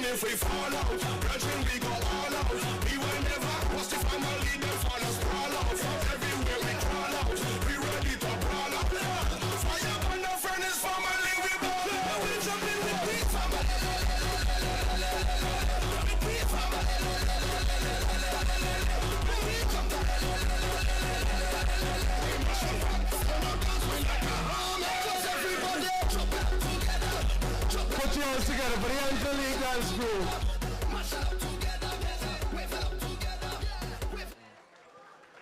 If we fall out, brethren, we go all out. We will never cross the family, them fall us sprawl out. Everywhere we crawl out, we ready to brawl out. Fire on the furnace, family, we ball out. We jump in with we family. We family. We come to we mash up we like a army. Cause everybody jump up together. Put your hands together for the interlude dance crew.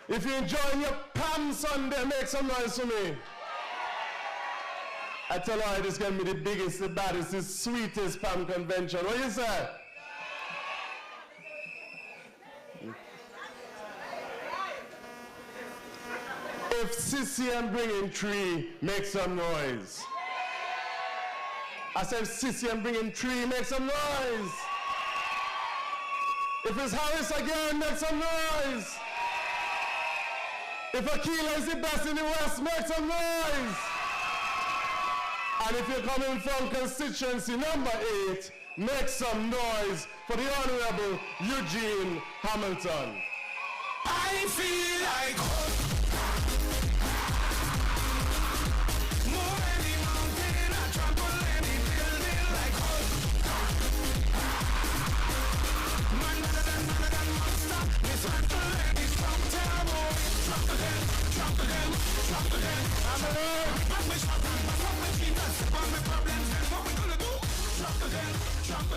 If you're enjoying your Pam Sunday, make some noise for me. I tell you, this is going to be the biggest, the baddest, the sweetest Pam Convention. What do you say? If Sissy and bringing 3, make some noise. I said, Sissy and bringing 3, make some noise. If it's Harris again, make some noise. If Aquila is the best in the West, make some noise. And if you're coming from constituency number 8, make some noise for the Honorable Eugene Hamilton. I feel like more any mountain, I trample any building like man than monster, mishandle any strong terrible. Trample them. I'm a man, we shot them, but what we keep us on my problems, and what we gonna do? Trample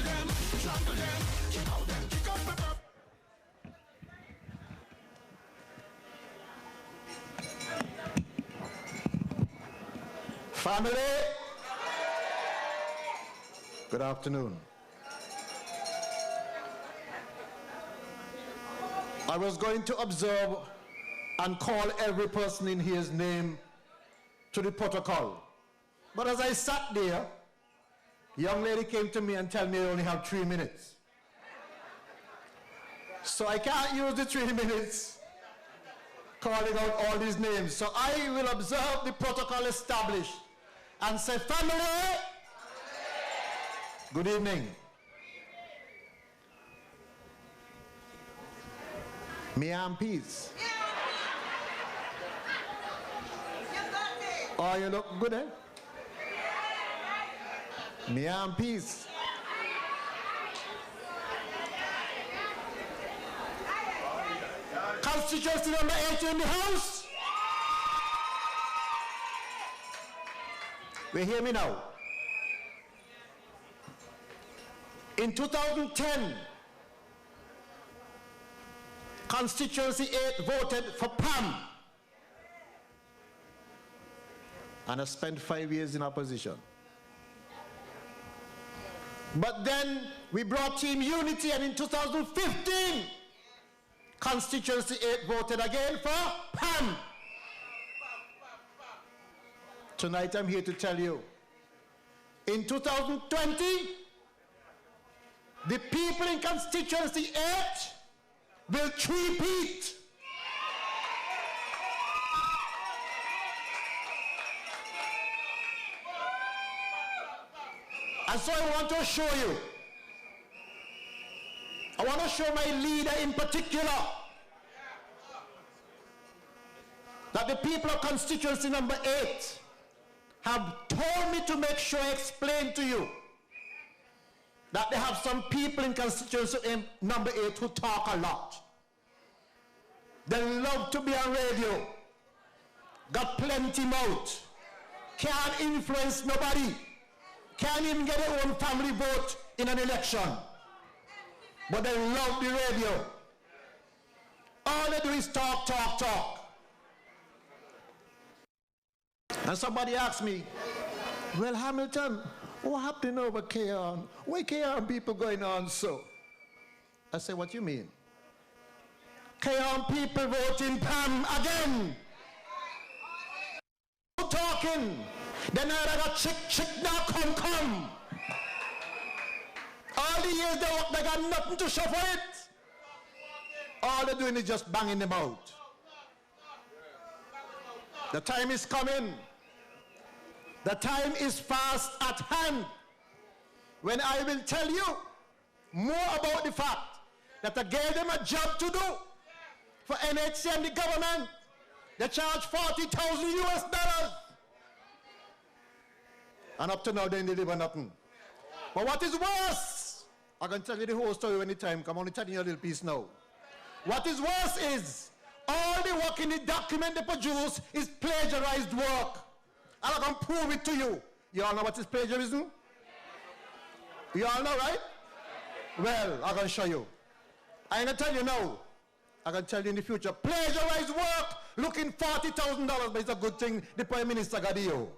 them, kick out them, kick out my problems. Family, good afternoon. I was going to observe and call every person in here's name to the protocol. But as I sat there, a young lady came to me and told me I only have 3 minutes. So I can't use the 3 minutes calling out all these names. So I will observe the protocol established and say, family, good evening. Me and peace. Oh, you look good, eh? Me and peace. Constituency number 8 in the house. We hear me now. In 2010, Constituency 8 voted for Pam. And I spent 5 years in opposition. But then we brought Team Unity, and in 2015, Constituency 8 voted again for Pam. Tonight I'm here to tell you, in 2020, the people in Constituency 8 will three-peat. And so I want to show you. I want to show my leader in particular that the people of constituency number 8 have told me to make sure I explain to you that they have some people in constituency number 8 who talk a lot. They love to be on radio, got plenty mouth, can't influence nobody, can't even get their own family vote in an election. But they love the radio. All they do is talk, talk, talk. And somebody asked me, well, Hamilton, what happened over K-On? Why K-On people going on so? I said, what you mean? K-On people voting Pam again. Talking. Then I got chick, now come. All the years they work, they got nothing to show for it. All they're doing is just banging them out. The time is coming. The time is fast at hand when I will tell you more about the fact that I gave them a job to do for NHC and the government. They charge $40,000 US. And up to now they didn't deliver nothing. But what is worse, I can tell you the whole story when the time comes. I'm only telling you a little piece now. What is worse is all the work in the document they produce is plagiarized work. And I can prove it to you. You all know what is plagiarism? You all know, right? Well, I can show you. I ain't gonna tell you now. I can tell you in the future. Plagiarized work, looking $40,000, but it's a good thing the Prime Minister got you.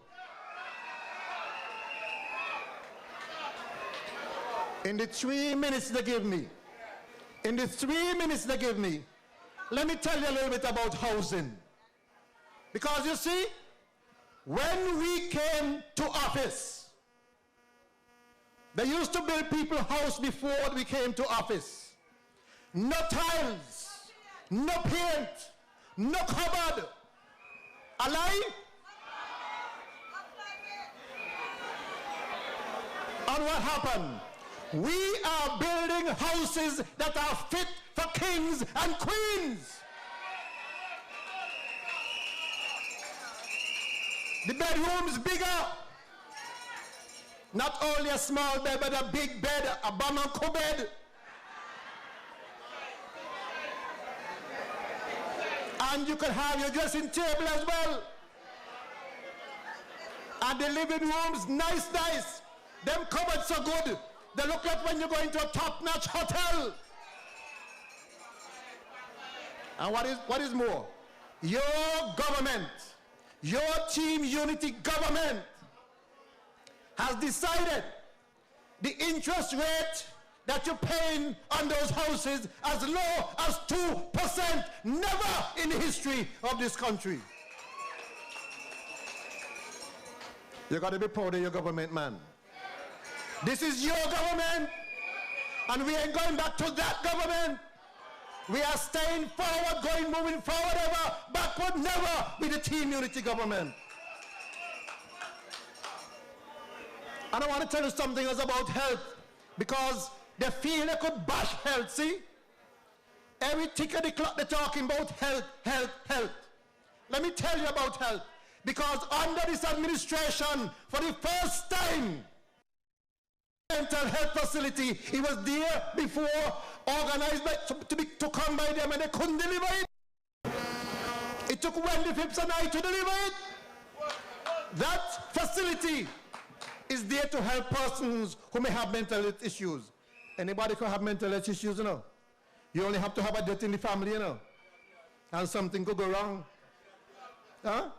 In the 3 minutes they give me, let me tell you a little bit about housing. Because you see, when we came to office, they used to build people house before we came to office. No tiles, no paint, no cupboard. A lie? And what happened? We are building houses that are fit for kings and queens. The bedroom's bigger. Not only a small bed, but a big bed, a Bamako bed. And you can have your dressing table as well. And the living room's nice. Them cupboards so good. They look like when you go into a top-notch hotel. And what is more? Your government, your Team Unity government has decided the interest rate that you're paying on those houses as low as 2%, never in the history of this country. You got to be proud of your government, man. This is your government, and we ain't going back to that government. We are staying forward, moving forward ever, backward never with the Team Unity government. And I want to tell you something else about health, because they feel they could bash health, see? Every tick of the clock they're talking about health. Let me tell you about health, because under this administration, for the first time, mental health facility, it was there before, organized to come by them, and they couldn't deliver it. It took Wendy Phipps and I to deliver it. That facility is there to help persons who may have mental health issues. Anybody can have mental health issues, you know. You only have to have a death in the family, you know. And something could go wrong. Huh?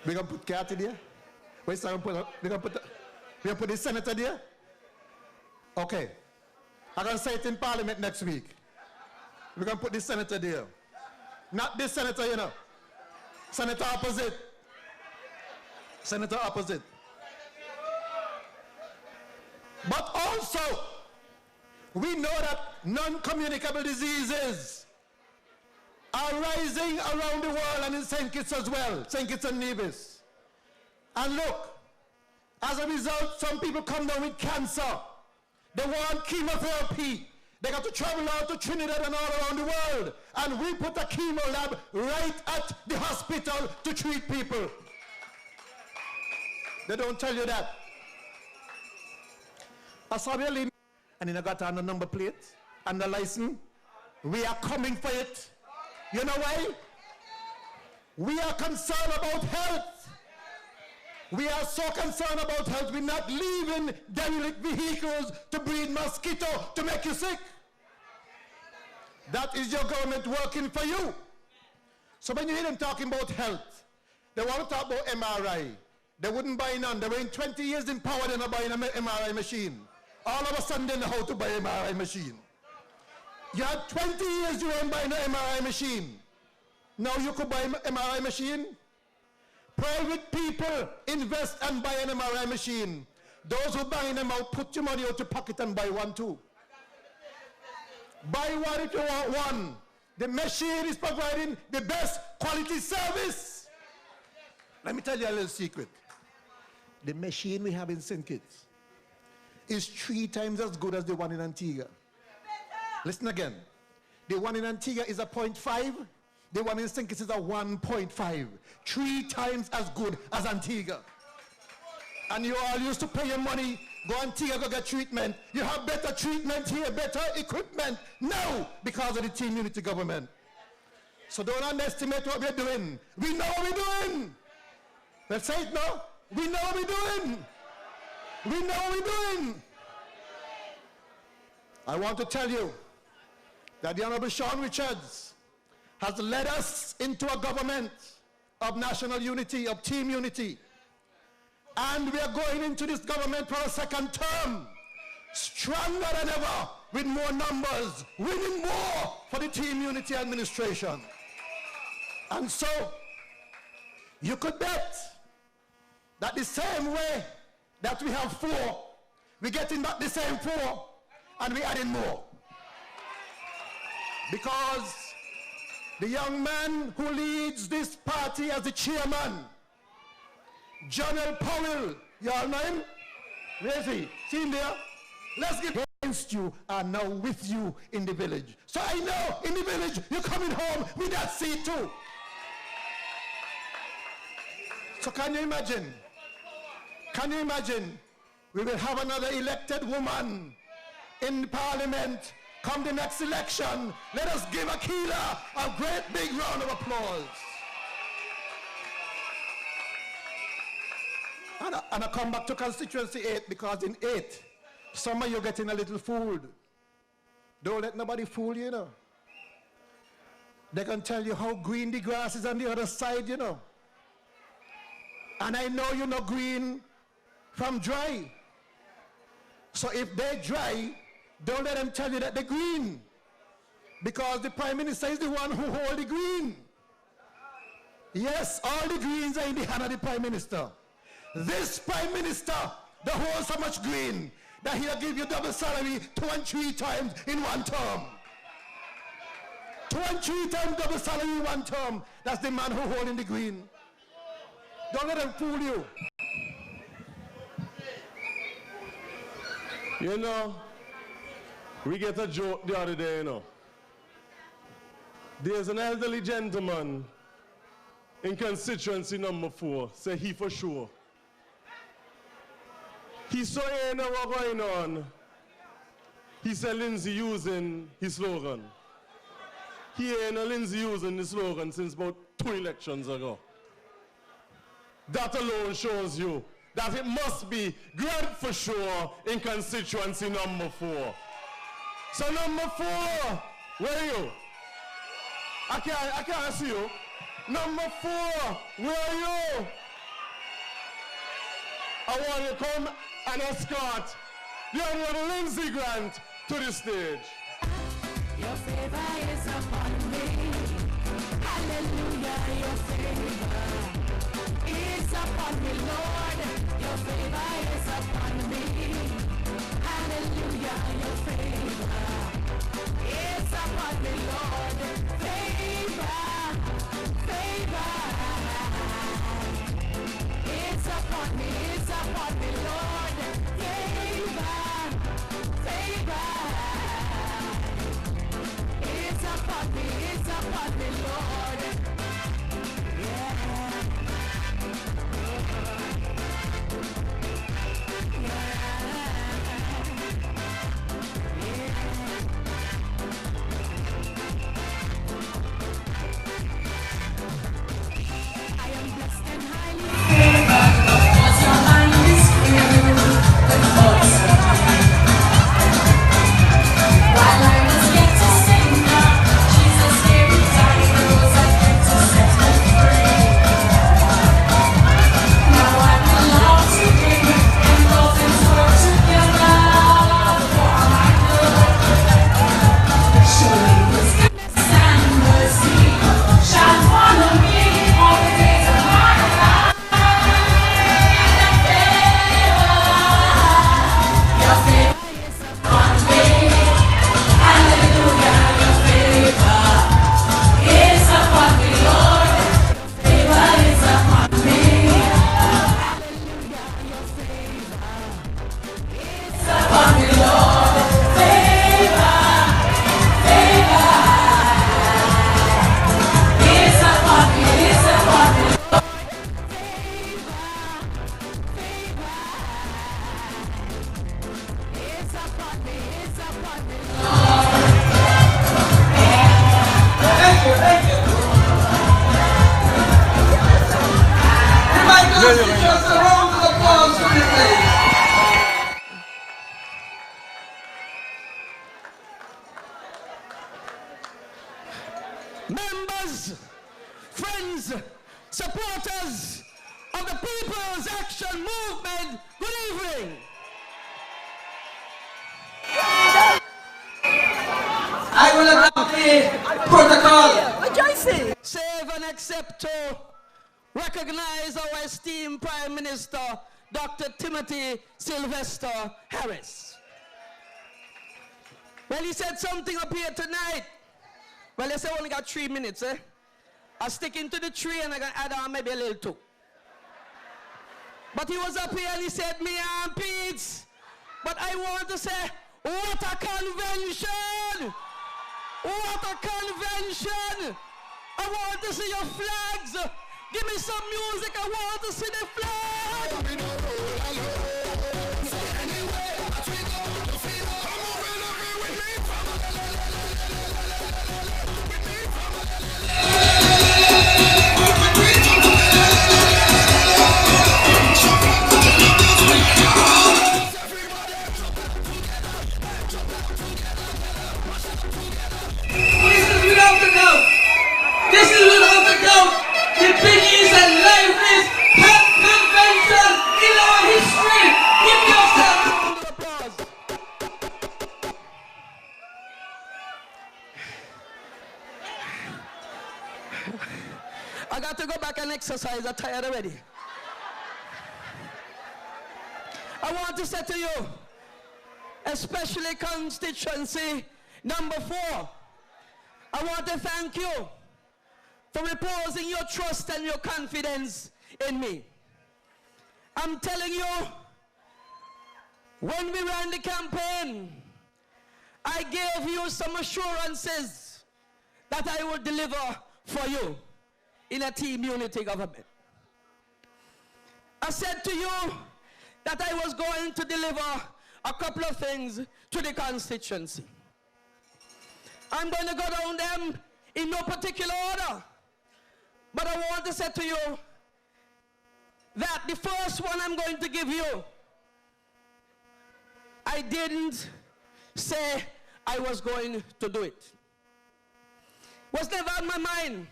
We're going to put Kathy there? We're going to put the senator there? Okay. I'm going to say it in Parliament next week. We're going to put the senator there. Not this senator, you know. Senator opposite. Senator opposite. But also, we know that non-communicable diseases are rising around the world, and in St. Kitts as well, St. Kitts and Nevis. And look, as a result, some people come down with cancer. They want chemotherapy. They got to travel out to Trinidad and all around the world. And we put a chemo lab right at the hospital to treat people. They don't tell you that. I saw the link, and then I got on the number plate and the license. We are coming for it. You know why? We are concerned about health. We are so concerned about health, we're not leaving derelict vehicles to breed mosquito to make you sick. That is your government working for you. So when you hear them talking about health, they want to talk about MRI. They wouldn't buy none. They were in 20 years in power, they're not buying an MRI machine. All of a sudden they know how to buy an MRI machine. You had 20 years you weren't buying an MRI machine. Now you could buy an MRI machine. Private people invest and buy an MRI machine. Those who bang in them out, put your money out your pocket and buy one too. Buy one if you want one. The machine is providing the best quality service. Let me tell you a little secret. The machine we have in St. Kitts is 3 times as good as the one in Antigua. Listen again. The one in Antigua is a 0.5. The one in St. Kitts is a 1.5. 3 times as good as Antigua. And you all used to pay your money, go Antigua, go get treatment. You have better treatment here, better equipment. No, because of the team unity government. So don't underestimate what we're doing. We know what we're doing. Let's say it now. We know what we're doing. We know what we're doing. I want to tell you that the Honorable Sean Richards has led us into a government of national unity, of team unity. And we are going into this government for a second term, stronger than ever, with more numbers, winning more for the team unity administration. And so, you could bet that the same way that we have 4, we're getting back the same 4, and we're adding more. Because the young man who leads this party as the chairman, John L. Powell, you all know him? Where is he? See him there? Let's get against you and now with you in the village. So I know in the village you're coming home with that seat too. So can you imagine? Can you imagine? We will have another elected woman in the parliament come the next election. Let us give Akila a great big round of applause. And I come back to constituency 8 because in 8, some of you getting a little fooled. Don't let nobody fool you, you know. They can tell you how green the grass is on the other side, you know. And I know you know green from dry. So if they're dry, don't let them tell you that they're green. Because the Prime Minister is the one who holds the green. Yes, all the greens are in the hand of the Prime Minister. This Prime Minister that holds so much green that he'll give you double salary 2 and 3 times in one term. 2 and 3 times double salary in one term. That's the man who holding the green. Don't let them fool you. You know, we get a joke the other day, you know. There's an elderly gentleman in constituency number 4, say he for sure. He saw you know what going on. He said Lindsay using his slogan. He ain't Lindsay using the slogan since about 2 elections ago. That alone shows you that it must be great for sure in constituency number 4. So number 4, where are you? I can't see you. Number 4, where are you? I want you to come and escort the Honorable Lindsay Grant to the stage. Your favor is upon me. Hallelujah, your favor is upon me, Lord. Your favor is upon me. Hallelujah, your favor is upon me, Lord. Favor it's upon me, Lord. Favor it's upon me, Lord. Yeah. I am blessed and highly favored, 'cause your mind is filled with thoughts of me. While I was yet a sinner, Jesus gave his life. friends, supporters of the People's Action Movement, good evening. I will adopt the protocol. What do I say? Save and accept to recognize our esteemed Prime Minister, Dr. Timothy Sylvester Harris. Well, he said something up here tonight. Well, they say I only got 3 minutes, eh? I'll stick into the 3 and I'm going to add on maybe a little 2. But he was up here and he said, me and Pete. But I want to say, what a convention! What a convention! I want to see your flags. Give me some music. I want to see the flag. This is without a doubt the biggest and liveliest Pam Convention in our history. Give yourself a round of applause. I got to go back and exercise. I'm tired already. I want to say to you, especially constituency number 4, I want to thank you for reposing your trust and your confidence in me. I'm telling you, when we ran the campaign, I gave you some assurances that I would deliver for you in a team unity government. I said to you that I was going to deliver a couple of things to the constituency. I'm going to go down them in no particular order. But I want to say to you that the first one I'm going to give you, I didn't say I was going to do it. It was never on my mind.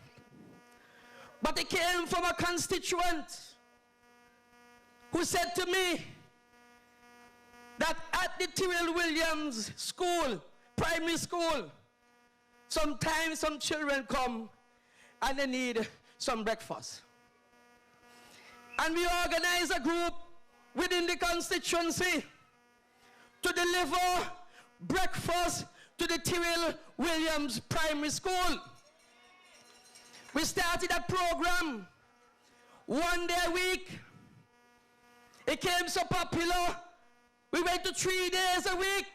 But it came from a constituent who said to me that at the Tyrrell Williams School, primary school, sometimes some children come and they need some breakfast. And we organize a group within the constituency to deliver breakfast to the Tyrrell Williams Primary School. We started a program 1 day a week. It became so popular, we went to 3 days a week.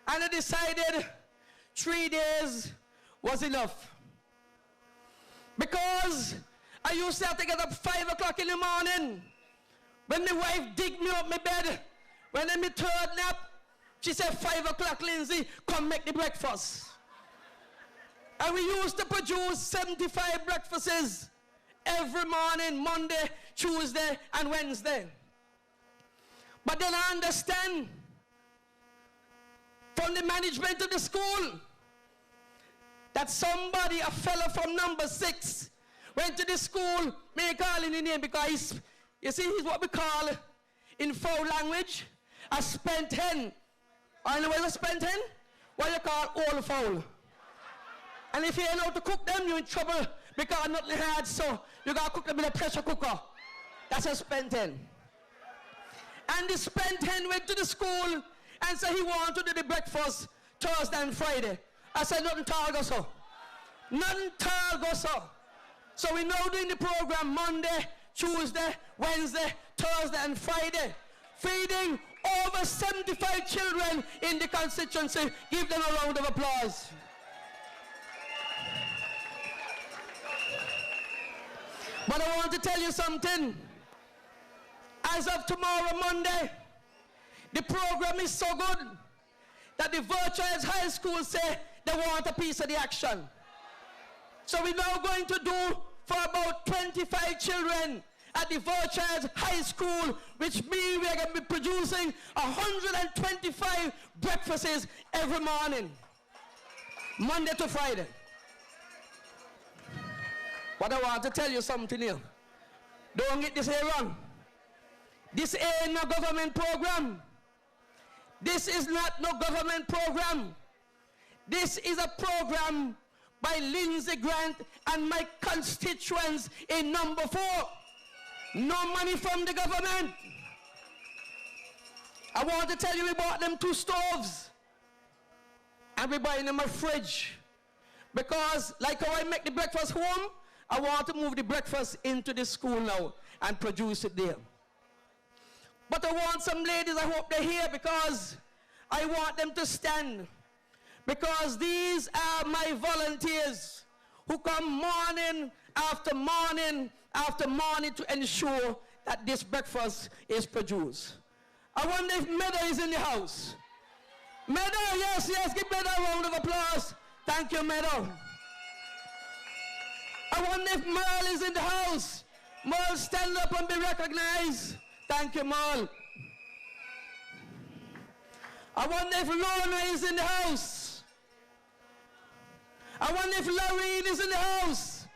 And I decided 3 days was enough. Because I used to have to get up 5 o'clock in the morning. When my wife digged me up my bed, when I'm my 3rd nap, she said, 5 o'clock, Lindsay, come make the breakfast. And we used to produce 75 breakfasts every morning, Monday, Tuesday, and Wednesday. But then I understand from the management of the school that somebody, a fella from number 6, went to the school, may call in the name because he's what we call in foul language a spent hen. I know what a spent hen? What you call old fowl. And if you ain't know how to cook them, you're in trouble because nothing hard, so you gotta cook them in a pressure cooker. That's a spent hen. And the spent hen went to the school and said he wanted to do the breakfast Thursday and Friday. I said, nothing tall go so. Nothing tall go so. So we now doing the program Monday, Tuesday, Wednesday, Thursday, and Friday. Feeding over 75 children in the constituency. Give them a round of applause. But I want to tell you something. As of tomorrow, Monday, the program is so good that the Virtuous High School say they want a piece of the action. So we're now going to do for about 25 children at the Virtuous High School, which means we are going to be producing 125 breakfasts every morning, Monday to Friday. But I want to tell you something here. Don't get this here wrong. This ain't no government program. This is not no government program. This is a program by Lindsey Grant and my constituents in number 4. No money from the government. I want to tell you, we bought them 2 stoves. And we're buying them a fridge. Because like how I make the breakfast home, I want to move the breakfast into the school now and produce it there. But I want some ladies, I hope they're here, because I want them to stand. Because these are my volunteers who come morning after morning after morning to ensure that this breakfast is produced. I wonder if Meadow is in the house. Meadow, yes, yes, give Meadow a round of applause. Thank you, Meadow. I wonder if Merle is in the house. Merle, stand up and be recognized. Thank you, Merle. I wonder if Lorna is in the house. I wonder if Lorraine is in the house.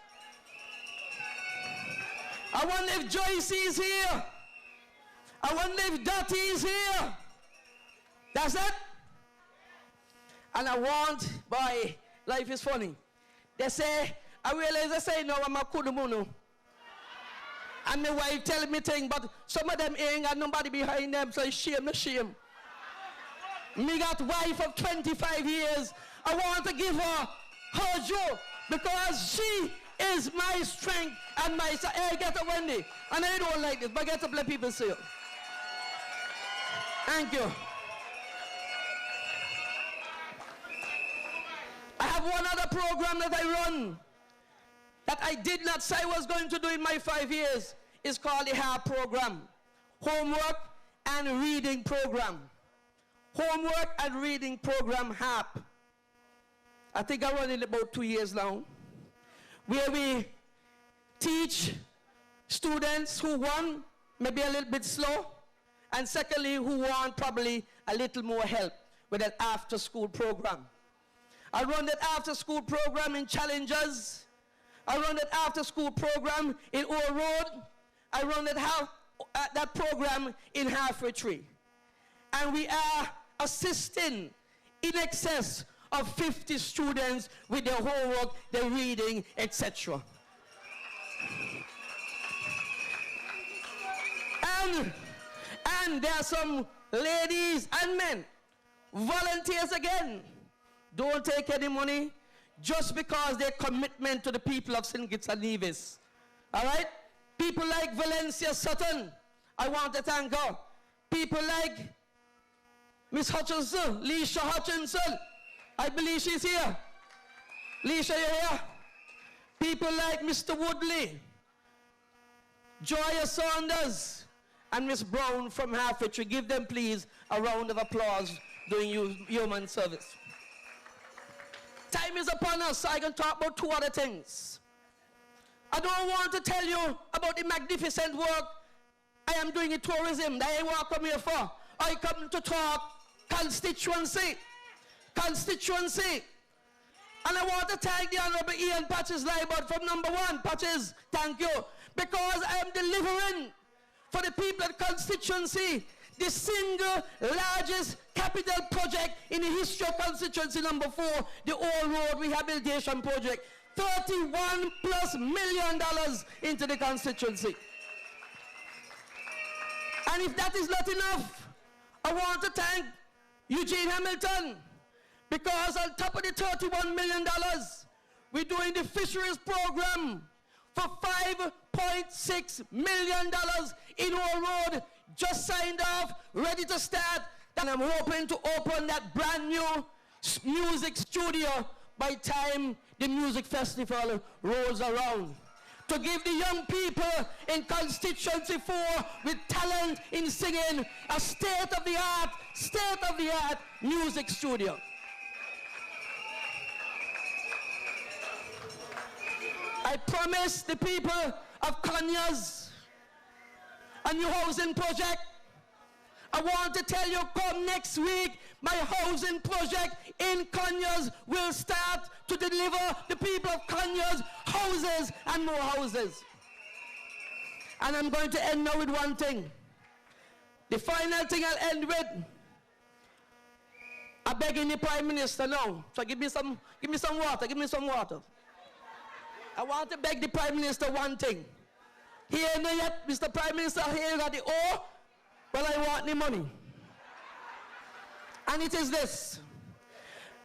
I wonder if Joyce is here. I wonder if Dottie is here. That's it. And I want, boy, life is funny. They say, I realize they say, no, I'm a kudumuno. And my wife telling me things, but some of them ain't got nobody behind them, so it's shame, no shame. Me got wife of 25 years. I want to give her joy because she is my strength and my, hey, get up, Wendy. And I don't like this, but get up, let people see you. Thank you. I have one other program that I run that I did not say I was going to do in my 5 years. It's called the HARP program. Homework and Reading Program. Homework and Reading Program, HARP. I think I run it about 2 years now. Where we teach students who want maybe a little bit slow, and secondly, who want probably a little more help with an after-school program. I run that after-school program in Challengers. I run that after-school program in Old Road. I run that program in Halfway Tree. And we are assisting in excess of 50 students with their homework, their reading, etc. And there are some ladies and men, volunteers again. Don't take any money just because their commitment to the people of St. Kitts and Nevis. All right? People like Valencia Sutton, I want to thank her. People like Miss Hutchinson, Leisha Hutchinson, I believe she's here. Leisha, you're here? People like Mr. Woodley, Joya Saunders, and Miss Brown from Halfway Tree. Give them, please, a round of applause doing human service. Time is upon us, so I can talk about 2 other things. I don't want to tell you about the magnificent work I am doing in tourism that I want to come here for. I come to talk constituency. Constituency. And I want to thank the Honorable Ian Patches-Libert from number 1. Patches, thank you. Because I am delivering for the people at constituency the single largest capital project in the history of constituency number 4, the Old Road Rehabilitation Project. $31+ million into the constituency. And if that is not enough, I want to thank Eugene Hamilton, because on top of the $31 million, we're doing the fisheries program for $5.6 million in Old Road, just signed off, ready to start. And I'm hoping to open that brand new music studio by time the music festival rolls around. To give the young people in constituency 4 with talent in singing a state-of-the-art music studio. I promise the people of Conyers a new housing project. I want to tell you, come next week, my housing project in Conyers will start to deliver the people of Conyers houses and more houses. And I'm going to end now with one thing. The final thing I'll end with, I'm begging the Prime Minister now. So give me some water. I want to beg the Prime Minister one thing. Here no yet, Mr. Prime Minister, here you got the O, but I want the money. And it is this.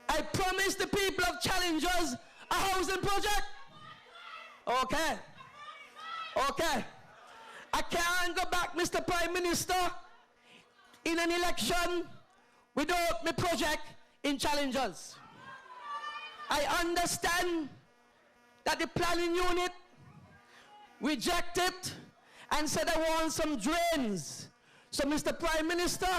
I promised the people of Challengers a housing project. Okay. Okay. I can't go back, Mr. Prime Minister, in an election without my project in Challengers. I understand that the planning unit rejected and said I want some drains. So Mr. Prime Minister,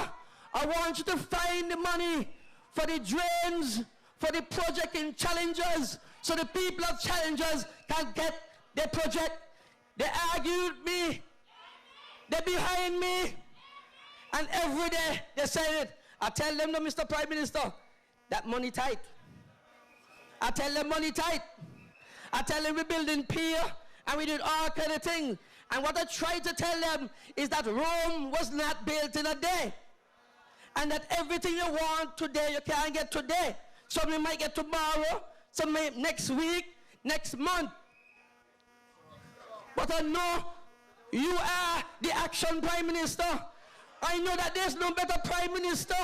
I want you to find the money for the drains, for the project in Challengers, so the people of Challengers can get their project. They argued me, they're behind me, and every day they say it. I tell them, no, Mr. Prime Minister, that money tight. I tell them money tight. I tell them we're building pier, and we did all kind of things. And what I try to tell them is that Rome was not built in a day. And that everything you want today, you can't get today. Some you might get tomorrow, some may next week, next month. But I know you are the action Prime Minister. I know that there's no better Prime Minister.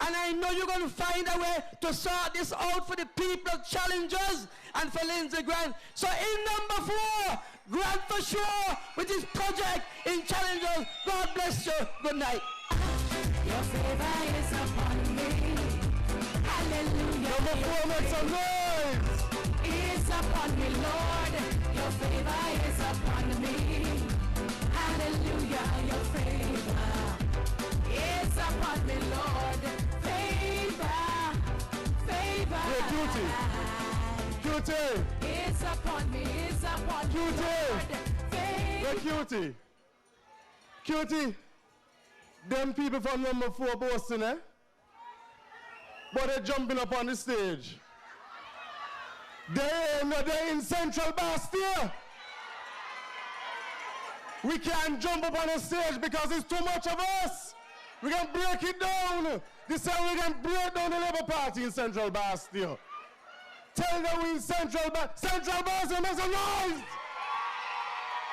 And I know you're going to find a way to sort this out for the people of Challengers and for Lindsey Grant. So in number 4, Grant for sure with his project in Challengers. God bless you. Good night. Your favor is upon me. Hallelujah. Number 4, make some noise. Is upon me, Lord. Your favor is upon me. Hallelujah. Your favor is upon me, Lord. Favor, favor. Yeah, Cutie. It's upon me. It's upon me, Cutie. Lord. Yeah, Favor. Cutie. Them people from number 4 boasting, eh? But they're jumping up on the stage. They're in Central Bastille. We can't jump up on the stage because it's too much of us. We can break it down. This time we can break down the Labour Party in Central Bastille. Tell them we in Central Bastille, make some noise.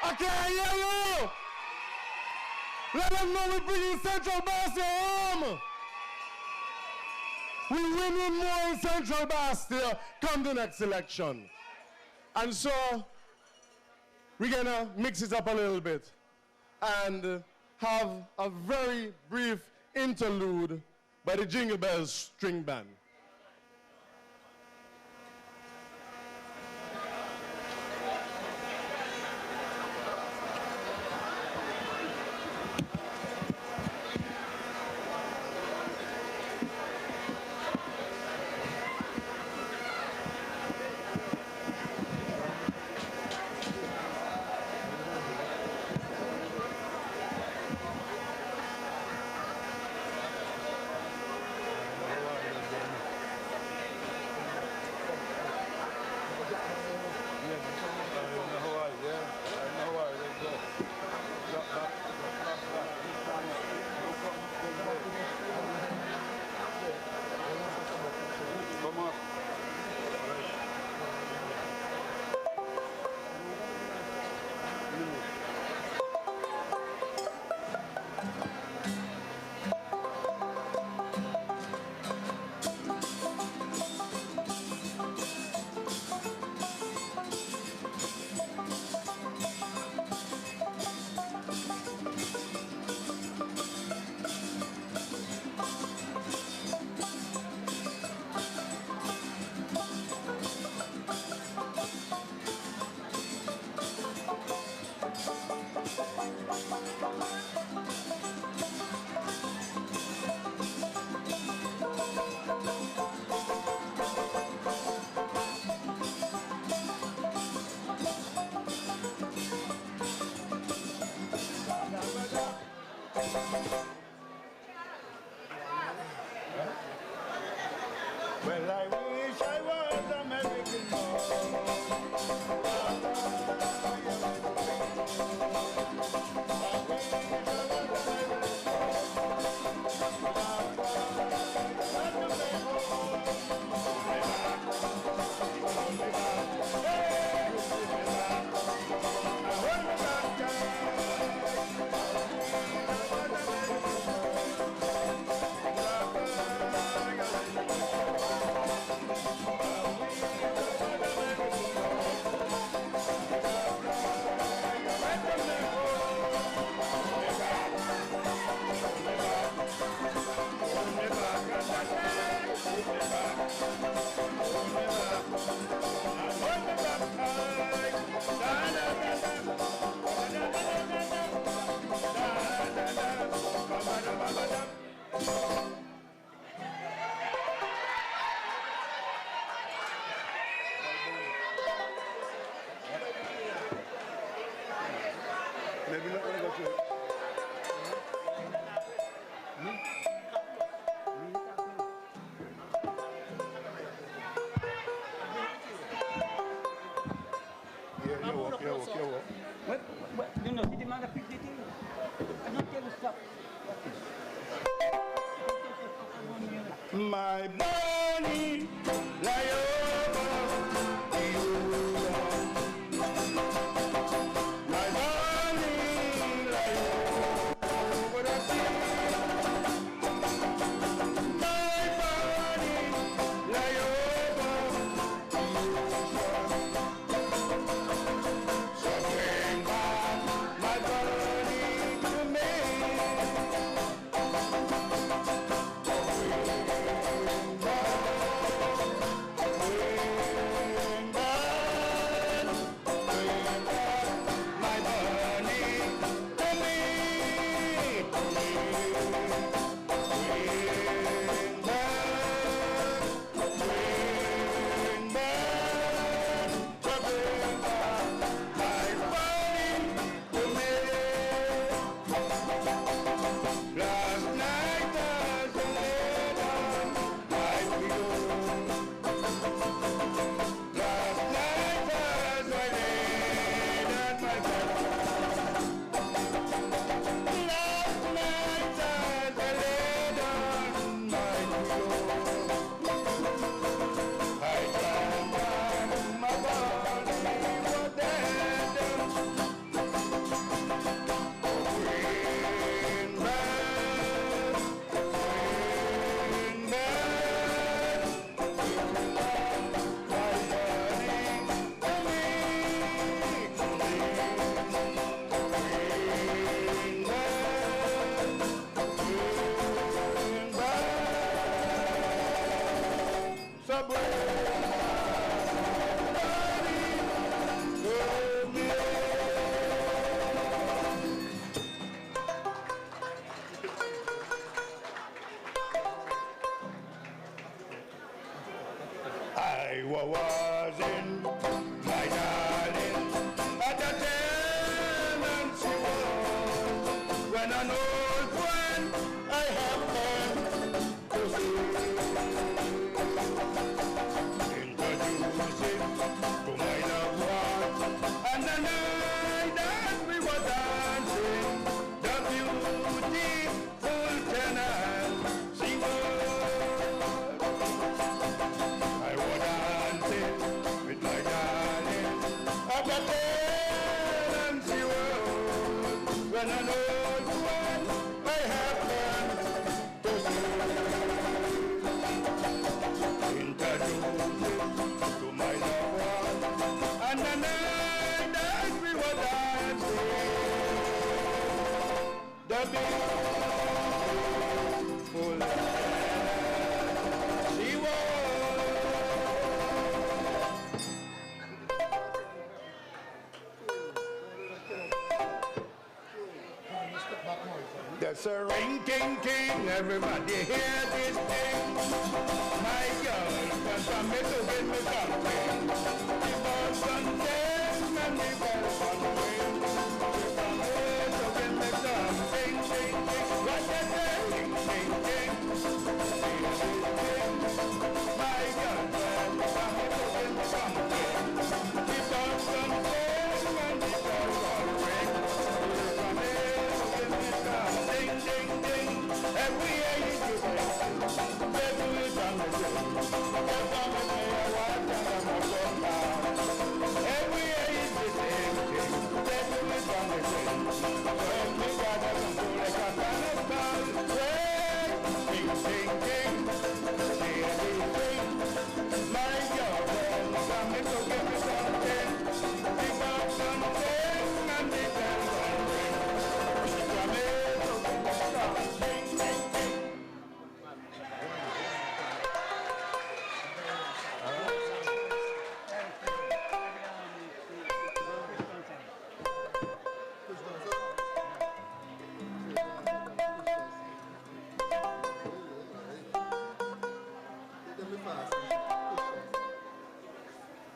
I can't hear you. Let them know we're bringing Central Bastille home. We're winning more in Central Bastille come the next election. And so, we're gonna mix it up a little bit and have a very brief interlude by the Jingle Bells String Band. Well, I wish I was American born. Maybe not gonna go through it. You know, the man pick the thing. I don't tell you stop. My bunny, lie over you. My bunny, lie over the sea. My bunny, lie over you. So bring back my bunny to me. I was in my darling at the time and she was when an old friend I have come to see. Introducing to my loved one and the night that we were dancing, the beautiful tenant she was. I was dancing with my darling at the time she was when an old one I happened to see. Introducing to my loved one and the night that we were dancing, the beautiful she was. That's a ring, king, king. Everybody hear this thing. My girl, from me to get me something. The birds and them and the bells on the wing. From me to get me something, ting, ting. What they say, king, king, king. My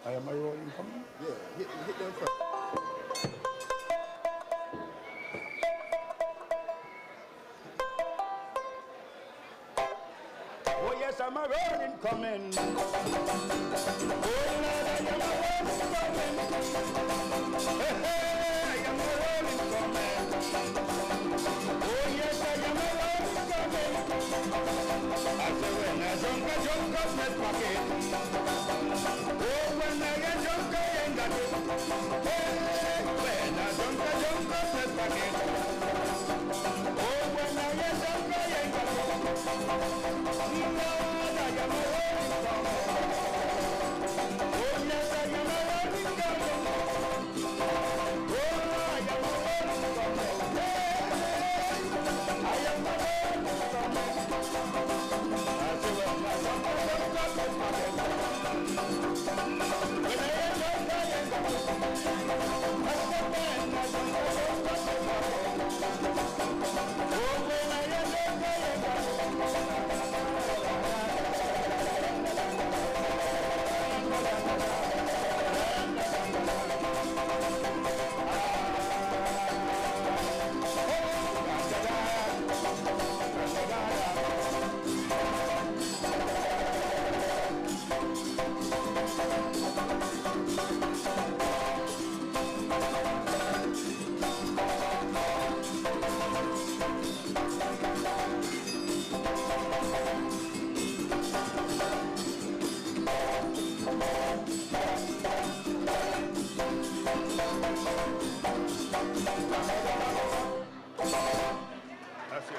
I am a rolling coming? Yeah, hit them first. Oh yes, I'm a rolling coming. Oh Lord, I am a rolling coming. Hey, hey, I am a rolling coming. Oh yes, I am a rolling coming. I say when I jump up my pocket. Oh, when I get drunk, I ain't got it. Hey, when I jump up my pocket. Oh, when I get drunk, I ain't got it.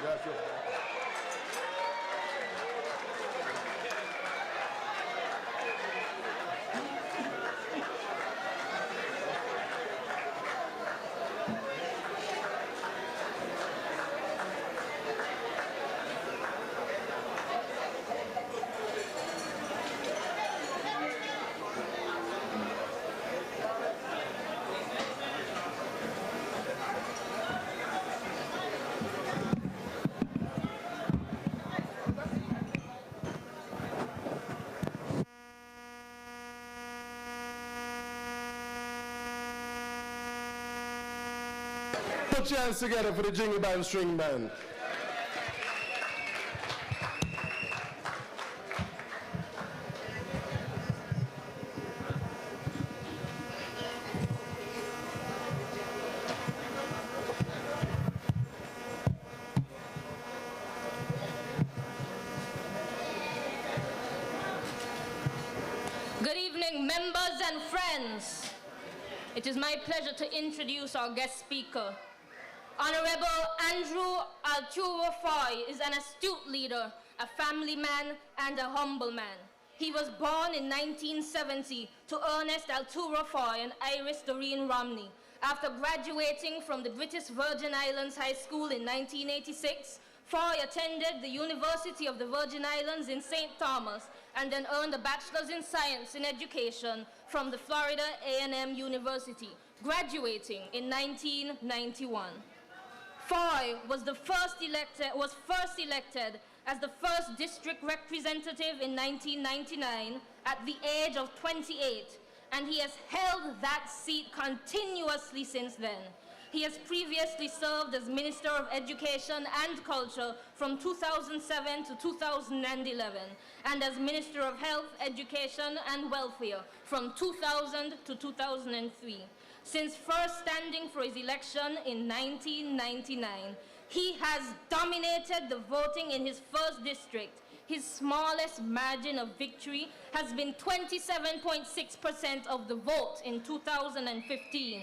That's it. Put your hands together for the Jingle Band String Band. Good evening, members and friends. It is my pleasure to introduce our guest speaker. Honorable Andrew Altuve is an astute leader, a family man, and a humble man. He was born in 1970 to Ernest Altuve and Iris Doreen Romney. After graduating from the British Virgin Islands High School in 1986, Foy attended the University of the Virgin Islands in St. Thomas and then earned a Bachelor's in Science in Education from the Florida A&M University, graduating in 1991. Foy was first elected as the first district representative in 1999 at the age of 28, and he has held that seat continuously since then. He has previously served as Minister of Education and Culture from 2007 to 2011, and as Minister of Health, Education and Welfare from 2000 to 2003. Since first standing for his election in 1999, he has dominated the voting in his first district. His smallest margin of victory has been 27.6% of the vote in 2015.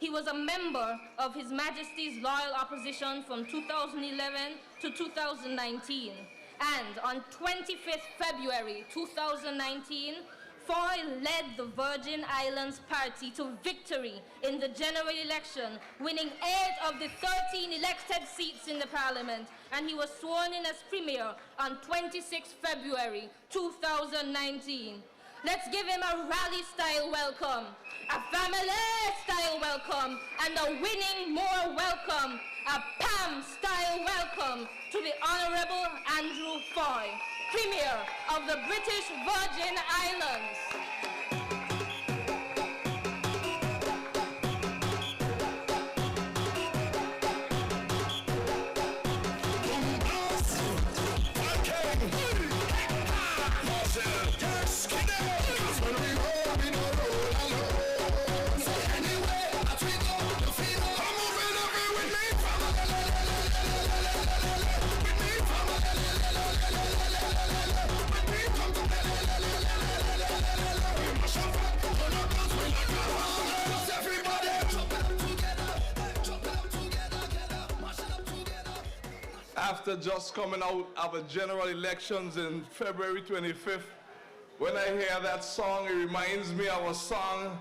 He was a member of His Majesty's Loyal Opposition from 2011 to 2019. And on 25th February 2019, Foy led the Virgin Islands Party to victory in the general election, winning 8 of the 13 elected seats in the parliament, and he was sworn in as premier on 26th February 2019. Let's give him a rally-style welcome, a family-style welcome, and a winning more welcome, a Pam-style welcome to the Honorable Andrew Foy, Premier of the British Virgin Islands. After just coming out of the general elections in February 25th, when I hear that song, it reminds me of a song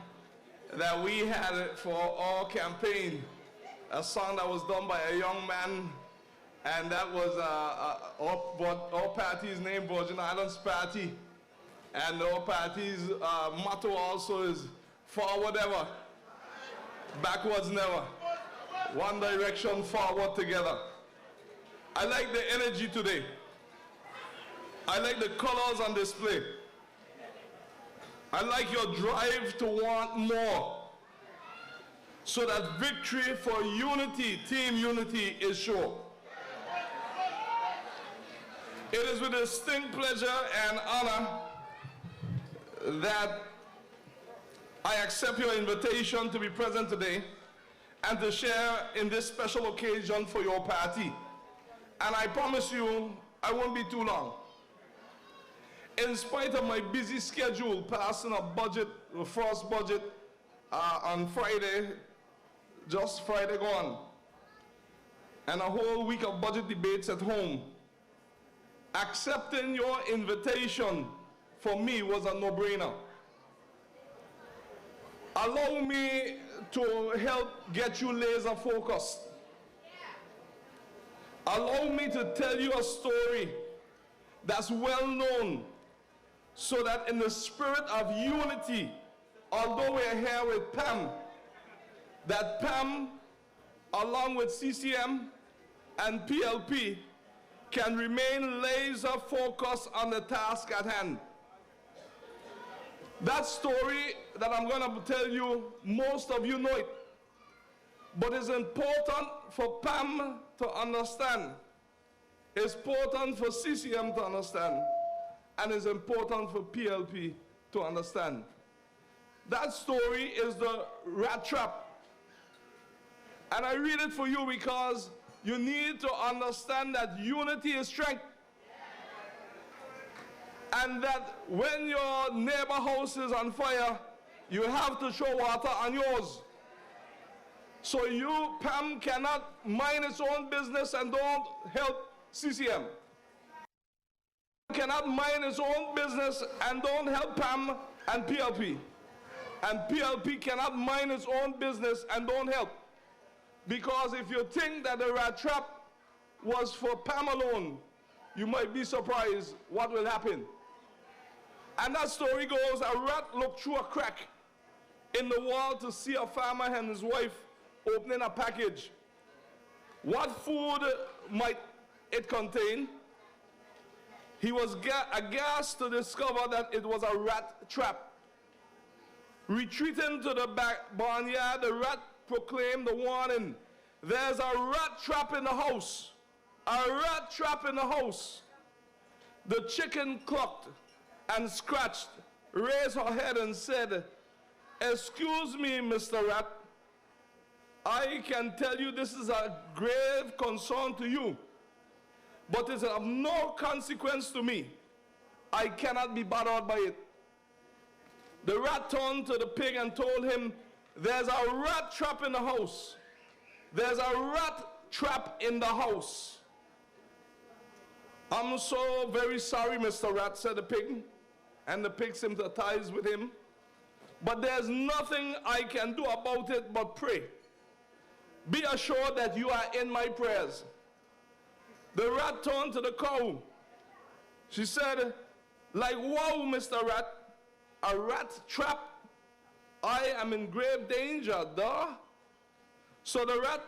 that we had for our campaign, a song that was done by a young man, and that was our party's name, Virgin Islands Party, and our party's motto also is forward ever, backwards never, one direction forward together. I like the energy today. I like the colors on display. I like your drive to want more, so that victory for unity, team unity, is sure. It is with distinct pleasure and honor that I accept your invitation to be present today and to share in this special occasion for your party. And I promise you, I won't be too long. In spite of my busy schedule, passing a budget, the first budget on Friday, just Friday gone, and a whole week of budget debates at home, accepting your invitation for me was a no-brainer. Allow me to help get you laser focused. Allow me to tell you a story that's well known, so that in the spirit of unity, although we're here with Pam, that Pam, along with CCM and PLP, can remain laser focused on the task at hand. That story that I'm going to tell you, most of you know it, but it's important for Pam to understand. It's important for CCM to understand. And it's important for PLP to understand. That story is the rat trap. And I read it for you because you need to understand that unity is strength. And that when your neighbor house is on fire, you have to throw water on yours. So you, Pam, cannot mind its own business and don't help CCM. Cannot mind its own business and don't help Pam and PLP. And PLP cannot mind its own business and don't help. Because if you think that the rat trap was for Pam alone, you might be surprised what will happen. And that story goes, a rat looked through a crack in the wall to see a farmer and his wife opening a package. What food might it contain? He was aghast to discover that it was a rat trap. Retreating to the back barnyard, the rat proclaimed the warning. There's a rat trap in the house. A rat trap in the house. The chicken clucked and scratched, raised her head and said, "Excuse me, Mr. Rat. I can tell you this is a grave concern to you, but it's of no consequence to me. I cannot be bothered by it." The rat turned to the pig and told him, "There's a rat trap in the house. There's a rat trap in the house." I'm so very sorry, Mr. Rat, said the pig, and the pig sympathized with him. But there's nothing I can do about it but pray. Be assured that you are in my prayers. The rat turned to the cow. She said, like, wow, Mr. Rat, a rat trap. I am in grave danger, duh. So the rat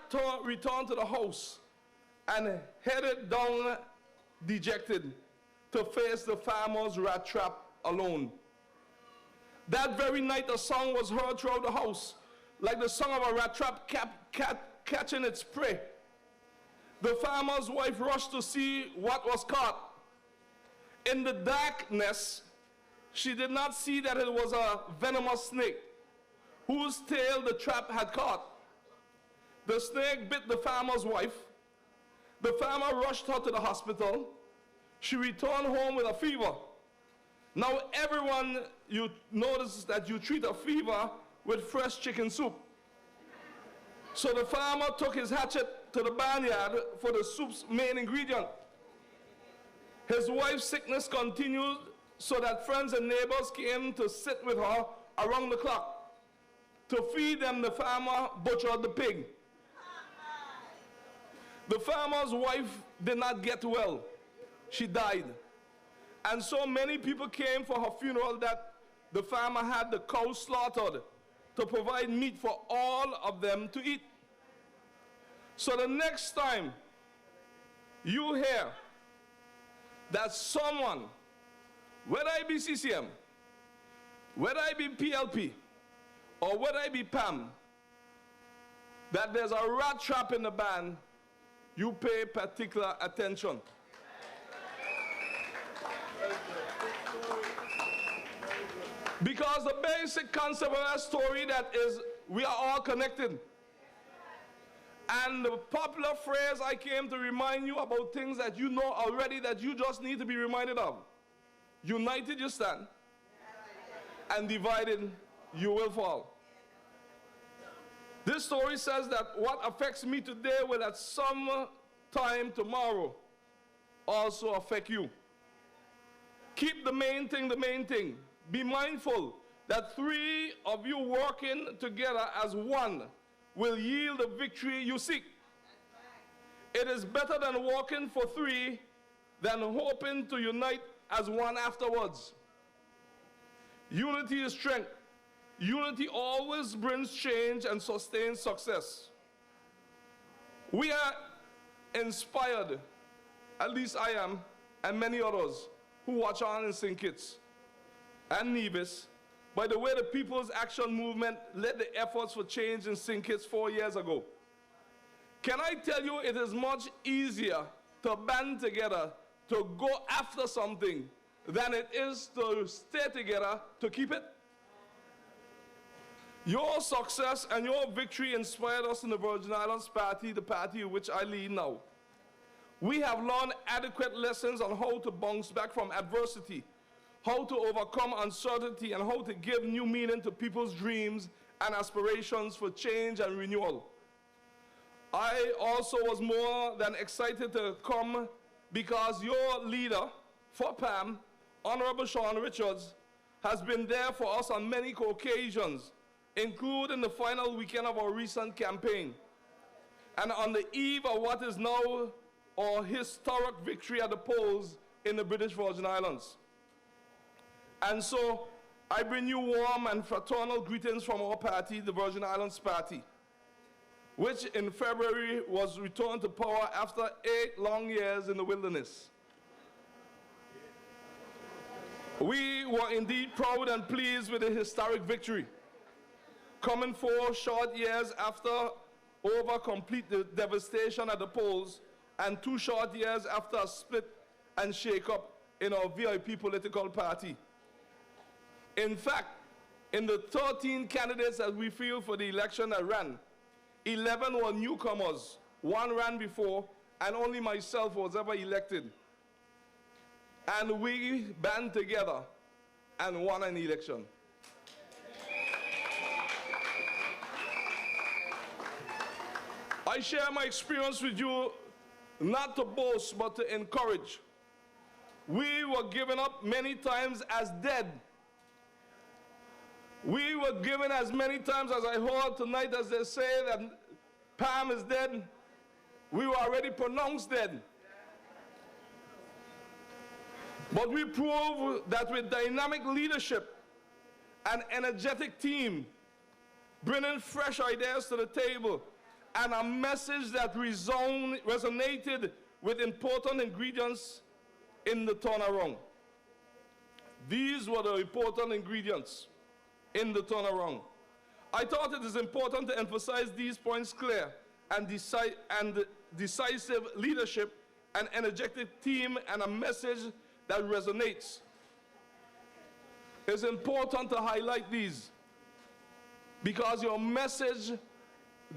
returned to the house and headed down dejected to face the farmer's rat trap alone. That very night, a song was heard throughout the house, like the song of a rat trap catching its prey. The farmer's wife rushed to see what was caught. In the darkness, she did not see that it was a venomous snake whose tail the trap had caught. The snake bit the farmer's wife. The farmer rushed her to the hospital. She returned home with a fever. Now everyone, you notice that you treat a fever with fresh chicken soup. So the farmer took his hatchet to the barnyard for the soup's main ingredient. His wife's sickness continued so that friends and neighbors came to sit with her around the clock. To feed them, the farmer butchered the pig. The farmer's wife did not get well. She died. And so many people came for her funeral that the farmer had the cow slaughtered to provide meat for all of them to eat. So the next time you hear that someone, whether I be CCM, whether I be PLP, or whether I be Pam, that there's a rat trap in the band, you pay particular attention. Because the basic concept of that story that is, we are all connected. And the popular phrase I came to remind you about things that you know already that you just need to be reminded of. United you stand, and divided you will fall. This story says that what affects me today will at some time tomorrow also affect you. Keep the main thing the main thing. Be mindful that three of you working together as one will yield the victory you seek. It is better than working for three than hoping to unite as one afterwards. Unity is strength. Unity always brings change and sustains success. We are inspired, at least I am, and many others who watch on in St. Kitts and Nevis, by the way the People's Action Movement led the efforts for change in St. Kitts 4 years ago. Can I tell you it is much easier to band together to go after something than it is to stay together to keep it? Your success and your victory inspired us in the Virgin Islands Party, the party which I lead now. We have learned adequate lessons on how to bounce back from adversity, how to overcome uncertainty, and how to give new meaning to people's dreams and aspirations for change and renewal. I also was more than excited to come because your leader for Pam, Honorable Sean Richards, has been there for us on many occasions, including the final weekend of our recent campaign, and on the eve of what is now our historic victory at the polls in the British Virgin Islands. And so I bring you warm and fraternal greetings from our party, the Virgin Islands Party, which in February was returned to power after 8 long years in the wilderness. We were indeed proud and pleased with the historic victory, coming 4 short years after over complete devastation at the polls, and 2 short years after a split and shake-up in our VIP political party. In fact, in the 13 candidates that we fielded for the election that ran, 11 were newcomers, 1 ran before, and only myself was ever elected. And we band together and won an election. I share my experience with you not to boast, but to encourage. We were given up many times as dead. We were given as many times as I heard tonight as they say that Pam is dead. We were already pronounced dead. But we prove that with dynamic leadership and energetic team, bringing fresh ideas to the table, and a message that resonated with important ingredients in the turnaround. These were the important ingredients in the turnaround. I thought it is important to emphasize these points: clear and decisive leadership, an energetic team, and a message that resonates. It's important to highlight these because your message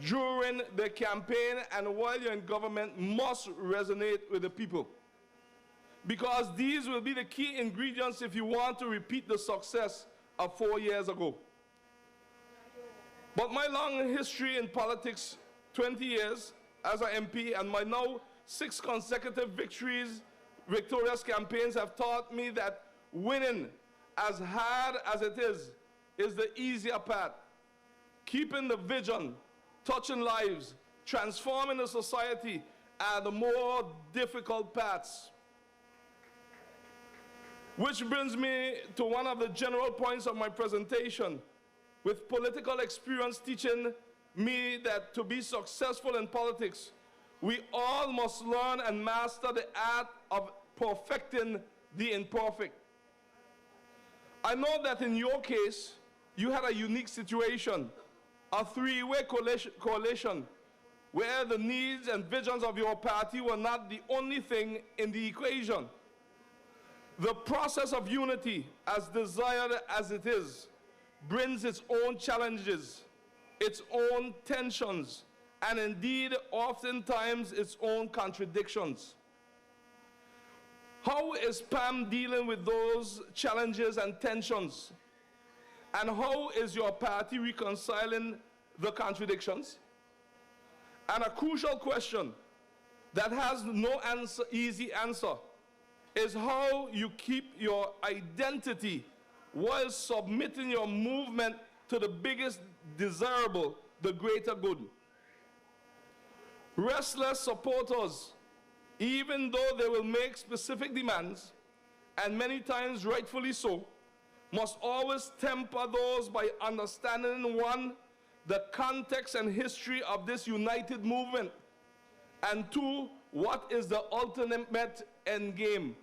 during the campaign and while you're in government must resonate with the people. Because these will be the key ingredients if you want to repeat the success of 4 years ago. But my long history in politics, 20 years as an MP, and my now 6 consecutive victorious campaigns have taught me that winning, as hard as it is the easier path. Keeping the vision, touching lives, transforming the society are the more difficult paths. Which brings me to one of the general points of my presentation, with political experience teaching me that to be successful in politics, we all must learn and master the art of perfecting the imperfect. I know that in your case, you had a unique situation, a three-way coalition, where the needs and visions of your party were not the only thing in the equation. The process of unity, as desired as it is, brings its own challenges, its own tensions, and indeed, oftentimes, its own contradictions. How is Pam dealing with those challenges and tensions? And how is your party reconciling the contradictions? And a crucial question that has no easy answer is how you keep your identity while submitting your movement to the biggest desirable, the greater good. Restless supporters, even though they will make specific demands, and many times rightfully so, must always temper those by understanding, one, the context and history of this united movement, and two, what is the ultimate end game.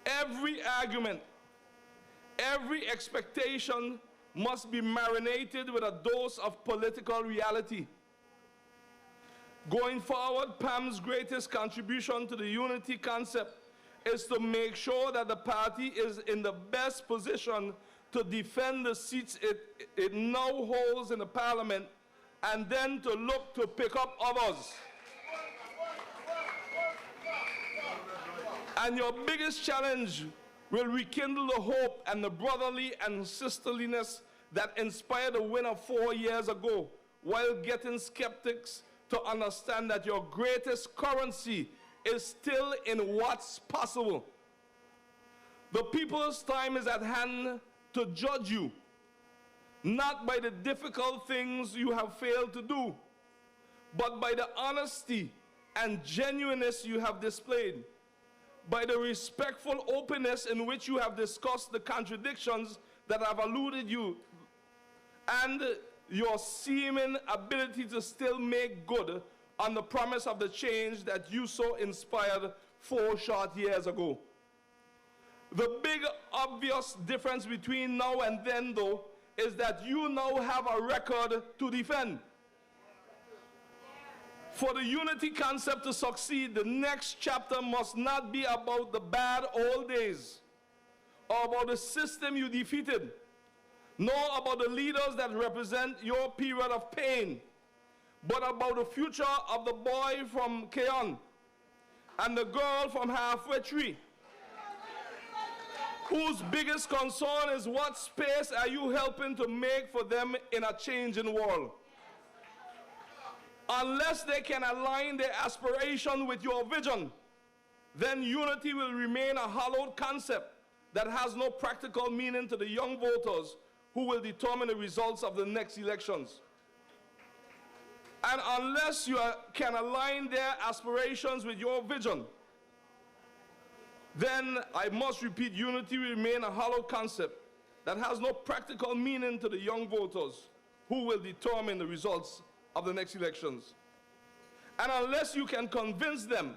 Every argument, every expectation must be marinated with a dose of political reality. Going forward, Pam's greatest contribution to the unity concept is to make sure that the party is in the best position to defend the seats it now holds in the parliament, and then to look to pick up others. And your biggest challenge will rekindle the hope and the brotherly and sisterliness that inspired the winner 4 years ago, while getting skeptics to understand that your greatest currency is still in what's possible. The people's time is at hand to judge you, not by the difficult things you have failed to do, but by the honesty and genuineness you have displayed, by the respectful openness in which you have discussed the contradictions that have eluded you, and your seeming ability to still make good on the promise of the change that you so inspired 4 short years ago. The big obvious difference between now and then, though, is that you now have a record to defend. For the unity concept to succeed, the next chapter must not be about the bad old days, or about the system you defeated, nor about the leaders that represent your period of pain, but about the future of the boy from Keon and the girl from Halfway Tree, whose biggest concern is what space are you helping to make for them in a changing world. Unless they can align their aspiration with your vision, then unity will remain a hollowed concept that has no practical meaning to the young voters who will determine the results of the next elections. And unless you can align their aspirations with your vision, then I must repeat, unity will remain a hollow concept that has no practical meaning to the young voters who will determine the results of the next elections. And unless you can convince them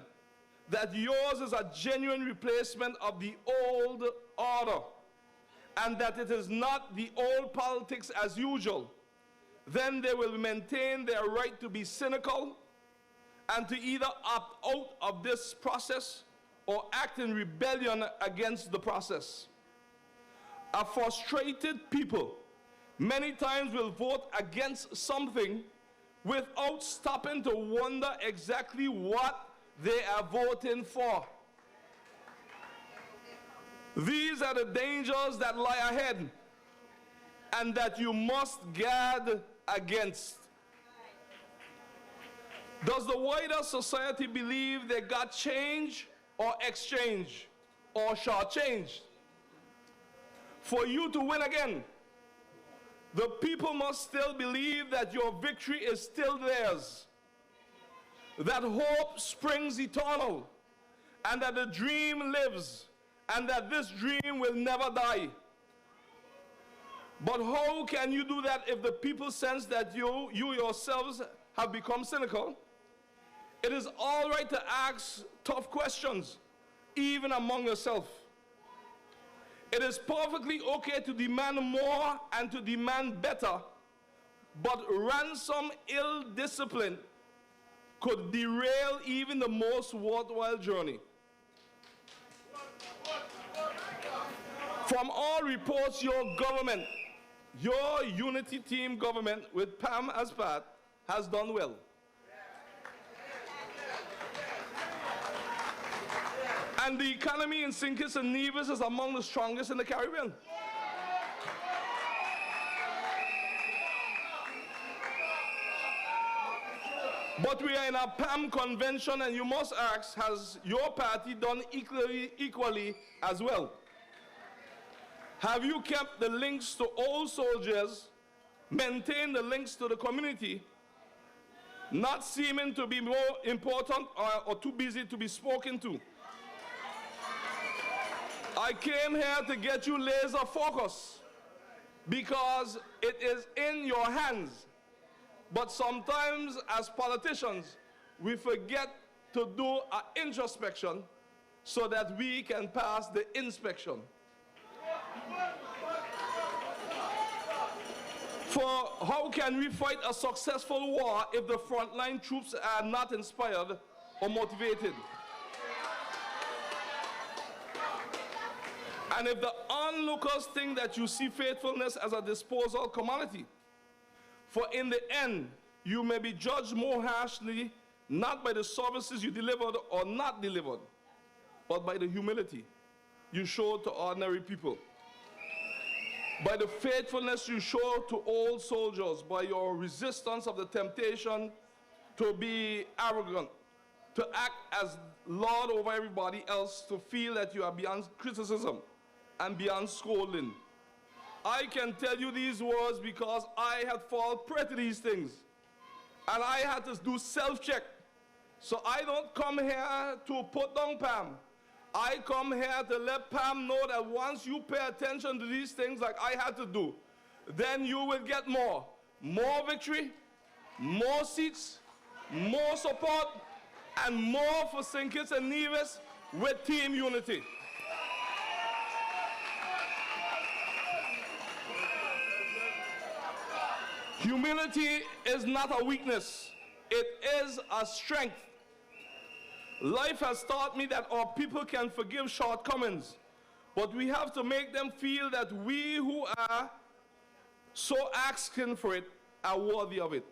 that yours is a genuine replacement of the old order and that it is not the old politics as usual, then they will maintain their right to be cynical and to either opt out of this process or act in rebellion against the process. A frustrated people many times will vote against something without stopping to wonder exactly what they are voting for. These are the dangers that lie ahead and that you must guard against. Does the wider society believe they got change or exchange or shortchanged? For you to win again, the people must still believe that your victory is still theirs, that hope springs eternal, and that the dream lives, and that this dream will never die. But how can you do that if the people sense that you yourselves have become cynical? It is all right to ask tough questions, even among yourself. It is perfectly okay to demand more and to demand better, but ransom ill discipline could derail even the most worthwhile journey. From all reports, your government, your unity team government with Pam as part, has done well. And the economy in St. Kitts and Nevis is among the strongest in the Caribbean. But we are in a Pam Convention, and you must ask, has your party done equally as well? Have you kept the links to old soldiers, maintained the links to the community, not seeming to be more important or too busy to be spoken to? I came here to get you laser focus because it is in your hands. But sometimes as politicians, we forget to do an introspection so that we can pass the inspection. For how can we fight a successful war if the frontline troops are not inspired or motivated? And if the onlookers think that you see faithfulness as a disposal commodity, for in the end, you may be judged more harshly, not by the services you delivered or not delivered, but by the humility you showed to ordinary people, by the faithfulness you showed to old soldiers, by your resistance of the temptation to be arrogant, to act as Lord over everybody else, to feel that you are beyond criticism and beyond scolding. I can tell you these words because I had fallen prey to these things. And I had to do self-check. So I don't come here to put down Pam. I come here to let Pam know that once you pay attention to these things like I had to do, then you will get more. More victory, more seats, more support, and more for St. Kitts and Nevis with team unity. Humility is not a weakness, it is a strength. Life has taught me that our people can forgive shortcomings, but we have to make them feel that we who are so asking for it are worthy of it.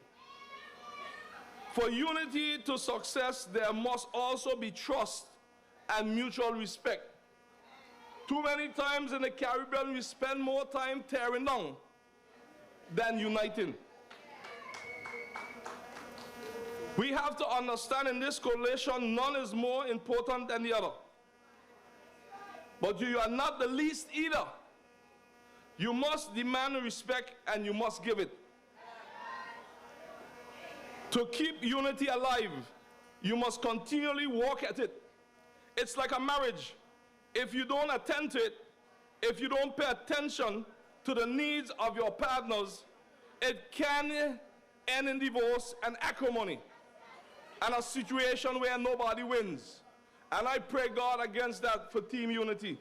For unity to success, there must also be trust and mutual respect. Too many times in the Caribbean, we spend more time tearing down than uniting. We have to understand in this coalition, none is more important than the other. But you are not the least either. You must demand respect and you must give it. To keep unity alive, you must continually work at it. It's like a marriage. If you don't attend to it, if you don't pay attention to the needs of your partners, it can end in divorce and acrimony and a situation where nobody wins. And I pray God against that for team unity.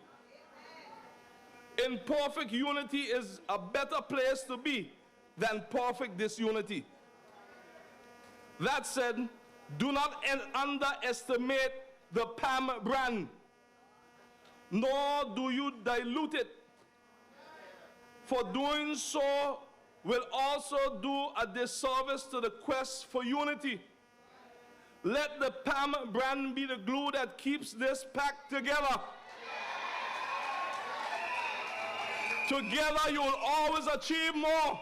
Imperfect unity is a better place to be than perfect disunity. That said, do not underestimate the Pam brand, nor do you dilute it. For doing so will also do a disservice to the quest for unity. Let the Pam brand be the glue that keeps this pack together. Together you will always achieve more.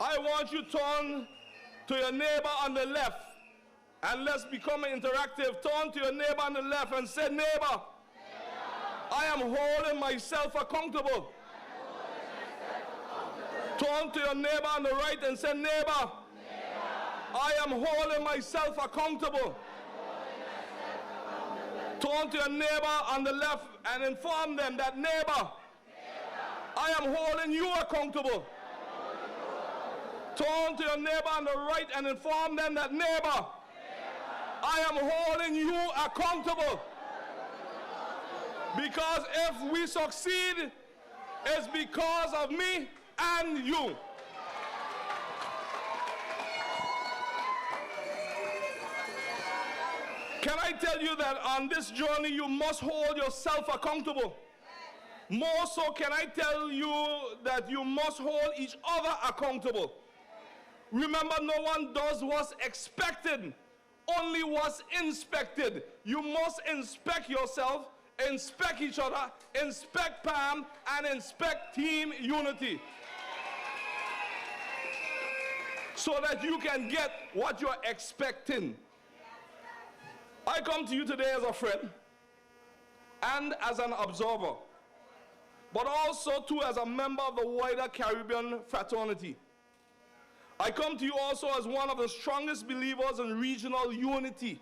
I want you to turn to your neighbor on the left and let's become interactive. Turn to your neighbor on the left and say, neighbor, I am holding myself accountable. Turn to your neighbor on the right and say, neighbor, I am holding myself accountable. Turn to your neighbor on the left and inform them that, neighbor, I am holding you accountable. Turn to your neighbor on the right and inform them that, neighbor, I am holding you accountable. Because if we succeed, it's because of me and you. Can I tell you that on this journey you must hold yourself accountable? More so, can I tell you that you must hold each other accountable? Remember, no one does what's expected, only what's inspected. You must inspect yourself, inspect each other, inspect Pam, and inspect team unity. So that you can get what you're expecting. I come to you today as a friend and as an observer, but also too as a member of the wider Caribbean fraternity. I come to you also as one of the strongest believers in regional unity.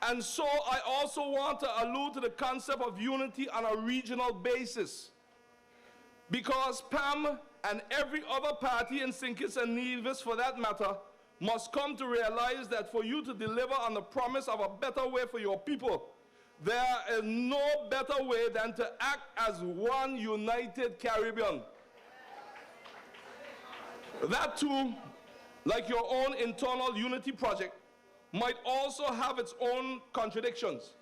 And so I also want to allude to the concept of unity on a regional basis. Because Pam and every other party in St. Kitts and Nevis, for that matter, must come to realize that for you to deliver on the promise of a better way for your people, there is no better way than to act as one united Caribbean. That too, like your own internal unity project, might also have its own contradictions.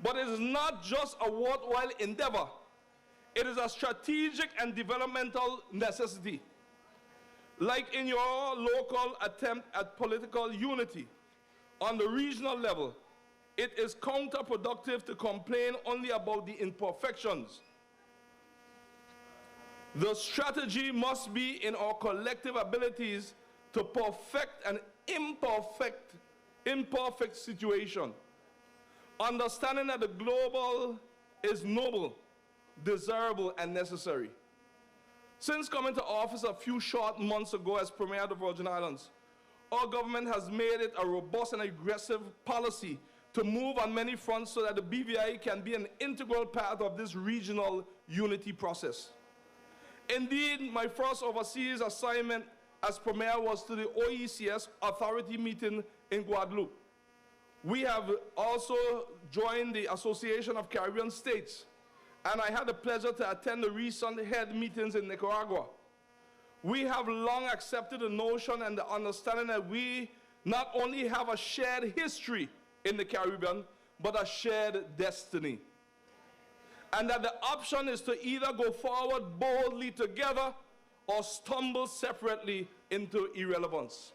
But it is not just a worthwhile endeavor. It is a strategic and developmental necessity. Like in your local attempt at political unity, on the regional level, it is counterproductive to complain only about the imperfections. The strategy must be in our collective abilities to perfect an imperfect situation. Understanding that the global is noble, desirable, and necessary. Since coming to office a few short months ago as Premier of the Virgin Islands, our government has made it a robust and aggressive policy to move on many fronts so that the BVI can be an integral part of this regional unity process. Indeed, my first overseas assignment as Premier was to the OECS Authority meeting in Guadeloupe. We have also joined the Association of Caribbean States, and I had the pleasure to attend the recent head meetings in Nicaragua. We have long accepted the notion and the understanding that we not only have a shared history in the Caribbean, but a shared destiny. And that the option is to either go forward boldly together or stumble separately into irrelevance.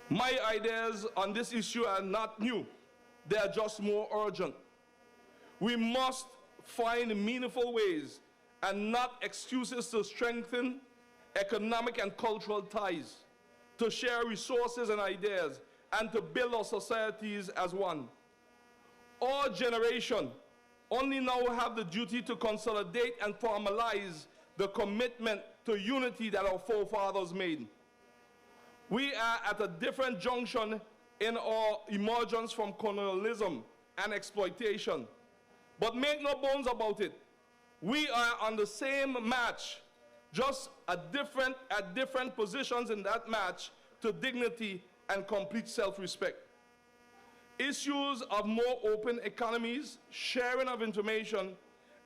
My ideas on this issue are not new. They are just more urgent. We must find meaningful ways and not excuses to strengthen economic and cultural ties, to share resources and ideas, and to build our societies as one. Our generation only now have the duty to consolidate and formalize the commitment to unity that our forefathers made. We are at a different junction in our emergence from colonialism and exploitation. But make no bones about it, we are on the same match, just at different positions in that match to dignity and complete self-respect. Issues of more open economies, sharing of information,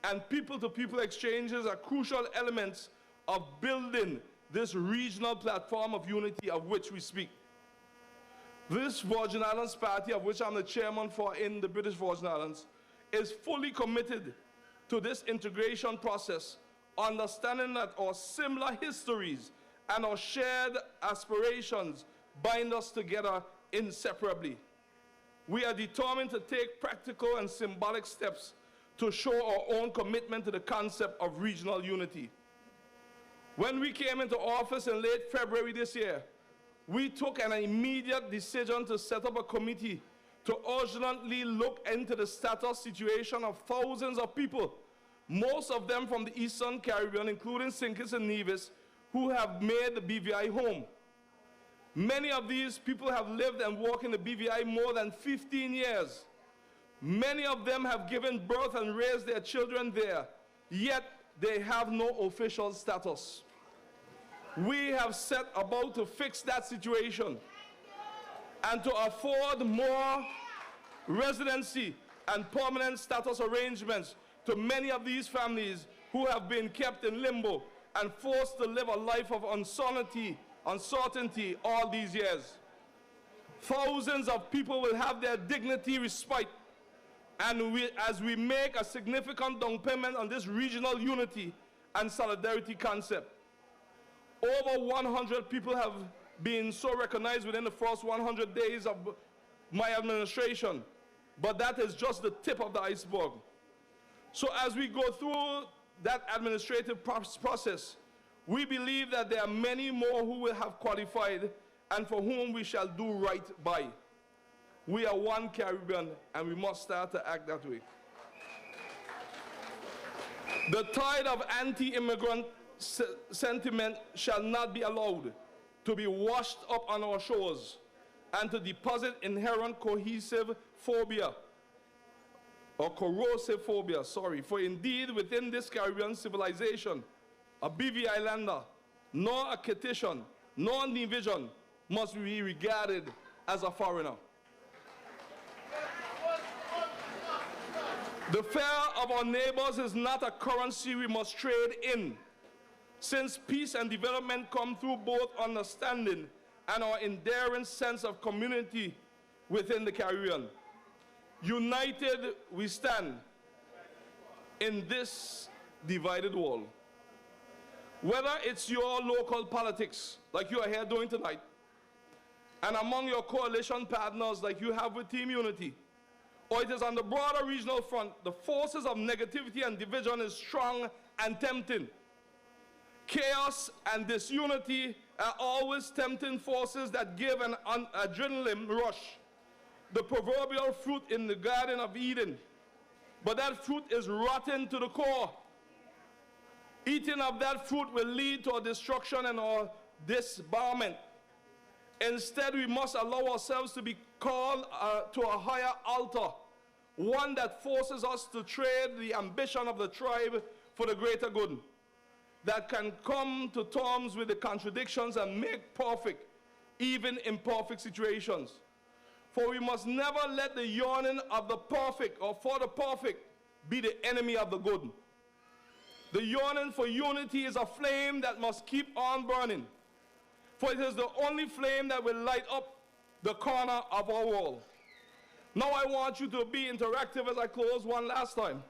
and people-to-people exchanges are crucial elements of building this regional platform of unity of which we speak. This Virgin Islands Party, of which I'm the chairman for in the British Virgin Islands, is fully committed to this integration process, understanding that our similar histories and our shared aspirations bind us together inseparably. We are determined to take practical and symbolic steps to show our own commitment to the concept of regional unity. When we came into office in late February this year, we took an immediate decision to set up a committee to urgently look into the status situation of thousands of people, most of them from the Eastern Caribbean, including St. Kitts and Nevis, who have made the BVI home. Many of these people have lived and worked in the BVI more than 15 years. Many of them have given birth and raised their children there, yet they have no official status. We have set about to fix that situation and to afford more residency and permanent status arrangements to many of these families who have been kept in limbo and forced to live a life of uncertainty all these years. Thousands of people will have their dignity respite, and as we make a significant down payment on this regional unity and solidarity concept. Over 100 people have been so recognized within the first 100 days of my administration, but that is just the tip of the iceberg. So as we go through that administrative process, we believe that there are many more who will have qualified and for whom we shall do right by. We are one Caribbean, and we must start to act that way. The tide of anti-immigrant sentiment shall not be allowed to be washed up on our shores and to deposit inherent cohesive phobia, or corrosive phobia, sorry. For indeed, within this Caribbean civilization, a BV Islander, nor a Kittian, nor a division must be regarded as a foreigner. The fear of our neighbors is not a currency we must trade in, since peace and development come through both understanding and our enduring sense of community within the Caribbean. United we stand in this divided world. Whether it's your local politics, like you are here doing tonight, and among your coalition partners like you have with Team Unity, or it is on the broader regional front, the forces of negativity and division is strong and tempting. Chaos and disunity are always tempting forces that give an adrenaline rush, the proverbial fruit in the Garden of Eden. But that fruit is rotten to the core. Eating of that fruit will lead to our destruction and our disbarment. Instead, we must allow ourselves to be called to a higher altar, one that forces us to trade the ambition of the tribe for the greater good, that can come to terms with the contradictions and make perfect even imperfect situations. For we must never let the yearning of the perfect or for the perfect be the enemy of the good. The yearning for unity is a flame that must keep on burning, for it is the only flame that will light up the corner of our world. Now I want you to be interactive as I close one last time.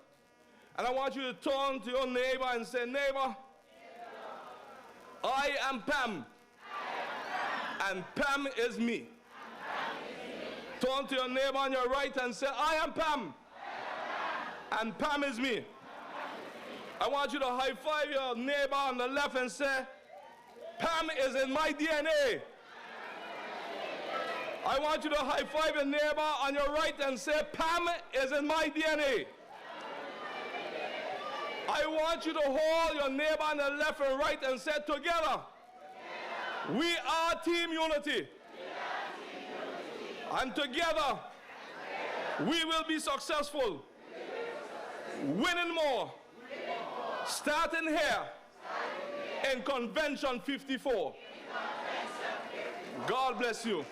And I want you to turn to your neighbor and say, neighbor, I am Pam, and Pam is me. Turn to your neighbor on your right and say, I am Pam, and Pam is me. I want you to high-five your neighbor on the left and say, Pam is in my DNA. I want you to high five your neighbor on your right and say, Pam is in my DNA. I want you to hold your neighbor on the left and right and say, together, we are Team Unity. And together, we will be successful. Winning more. Starting here in Convention 54. God bless you.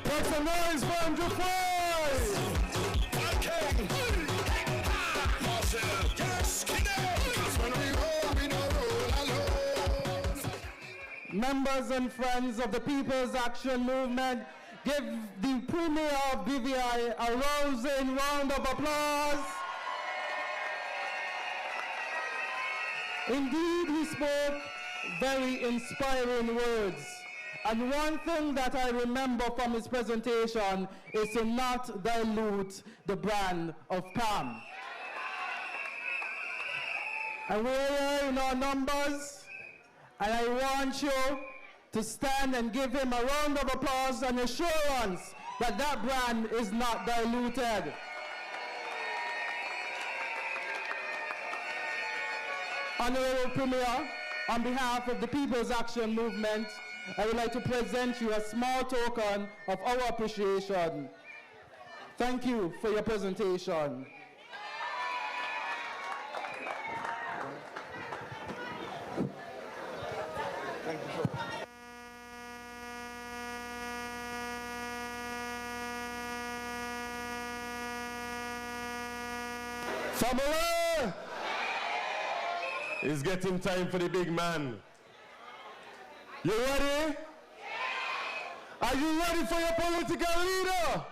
Make some noise for Andrew Foy! Members and friends of the People's Action Movement, give the Premier of BVI a rousing round of applause. Indeed, he spoke very inspiring words. And one thing that I remember from his presentation is to not dilute the brand of Pam. And we're here in our numbers, and I want you to stand and give him a round of applause and assurance that that brand is not diluted. Honorable Premier, on behalf of the People's Action Movement, I would like to present you a small token of our appreciation. Thank you for your presentation. Family! It's getting time for the big man. You ready? Are you ready for your political leader?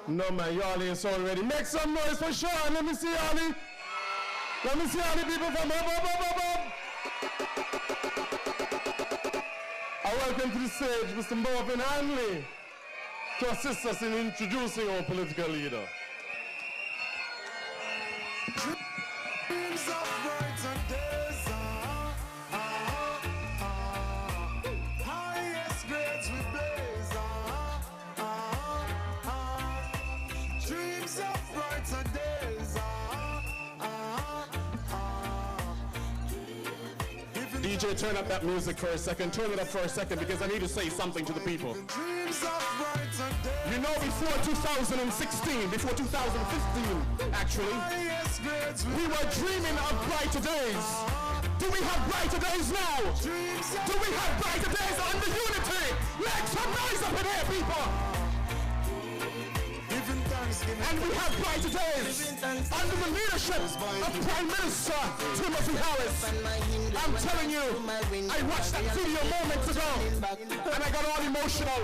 No man, y'all ain't so ready. Make some noise for Sean. Let me see y'all. Let me see all the people from up. I welcome to the stage Mr. Marvin Hanley to assist us in introducing our political leader. Dreams of brighter days, highest grades we blaze, dreams of brighter days, DJ, turn up that music for a second. Turn it up for a second because I need to say something to the people. You know, before 2016, before 2015, actually, we were dreaming of brighter days. Do we have brighter days now? Do we have brighter days under unity? Make some noise up in here, people! And we have brighter days under the leadership of Prime Minister Timothy Harris. I'm telling you, I watched that video moments ago and I got all emotional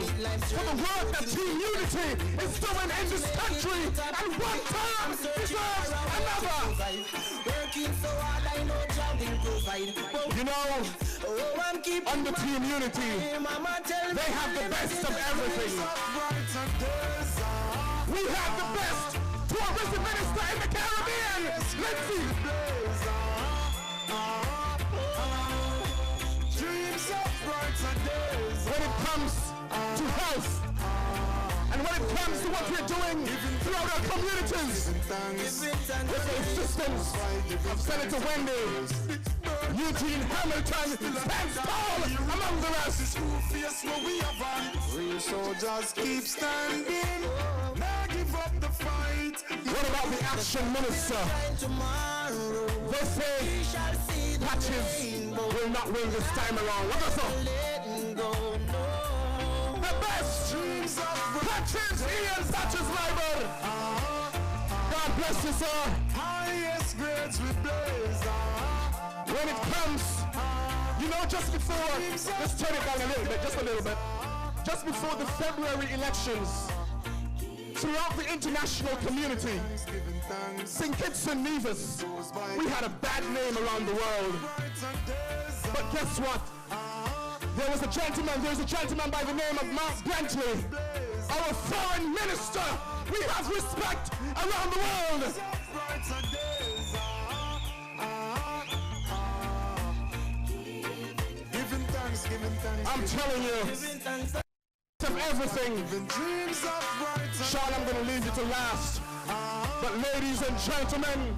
for the work that Team Unity is doing in this country, and one term deserves another. You know, under Team Unity, they have the best of everything. We have the best tourism minister in the Caribbean. Let's see. When it comes to health, and when it comes to what we're doing throughout our communities, with the assistance of Senator Wendy, Eugene Hamilton stands tall among the rest. Real soldiers keep standing. Now give up the fight. What about the action minister? They say Patches will not win this time around. What is up? The best Patches, Ian Patches rival. God bless you, sir. Highest grades we blaze. When it comes, you know, just before, let's turn it down a little bit, just a little bit. Just before the February elections, throughout the international community, St. Kitts and Nevis, we had a bad name around the world. guess what? There's a gentleman by the name of Mark Bentley, our foreign minister. We have respect around the world. I'm telling you, of everything. Sean, I'm going to leave you to last. But ladies and gentlemen,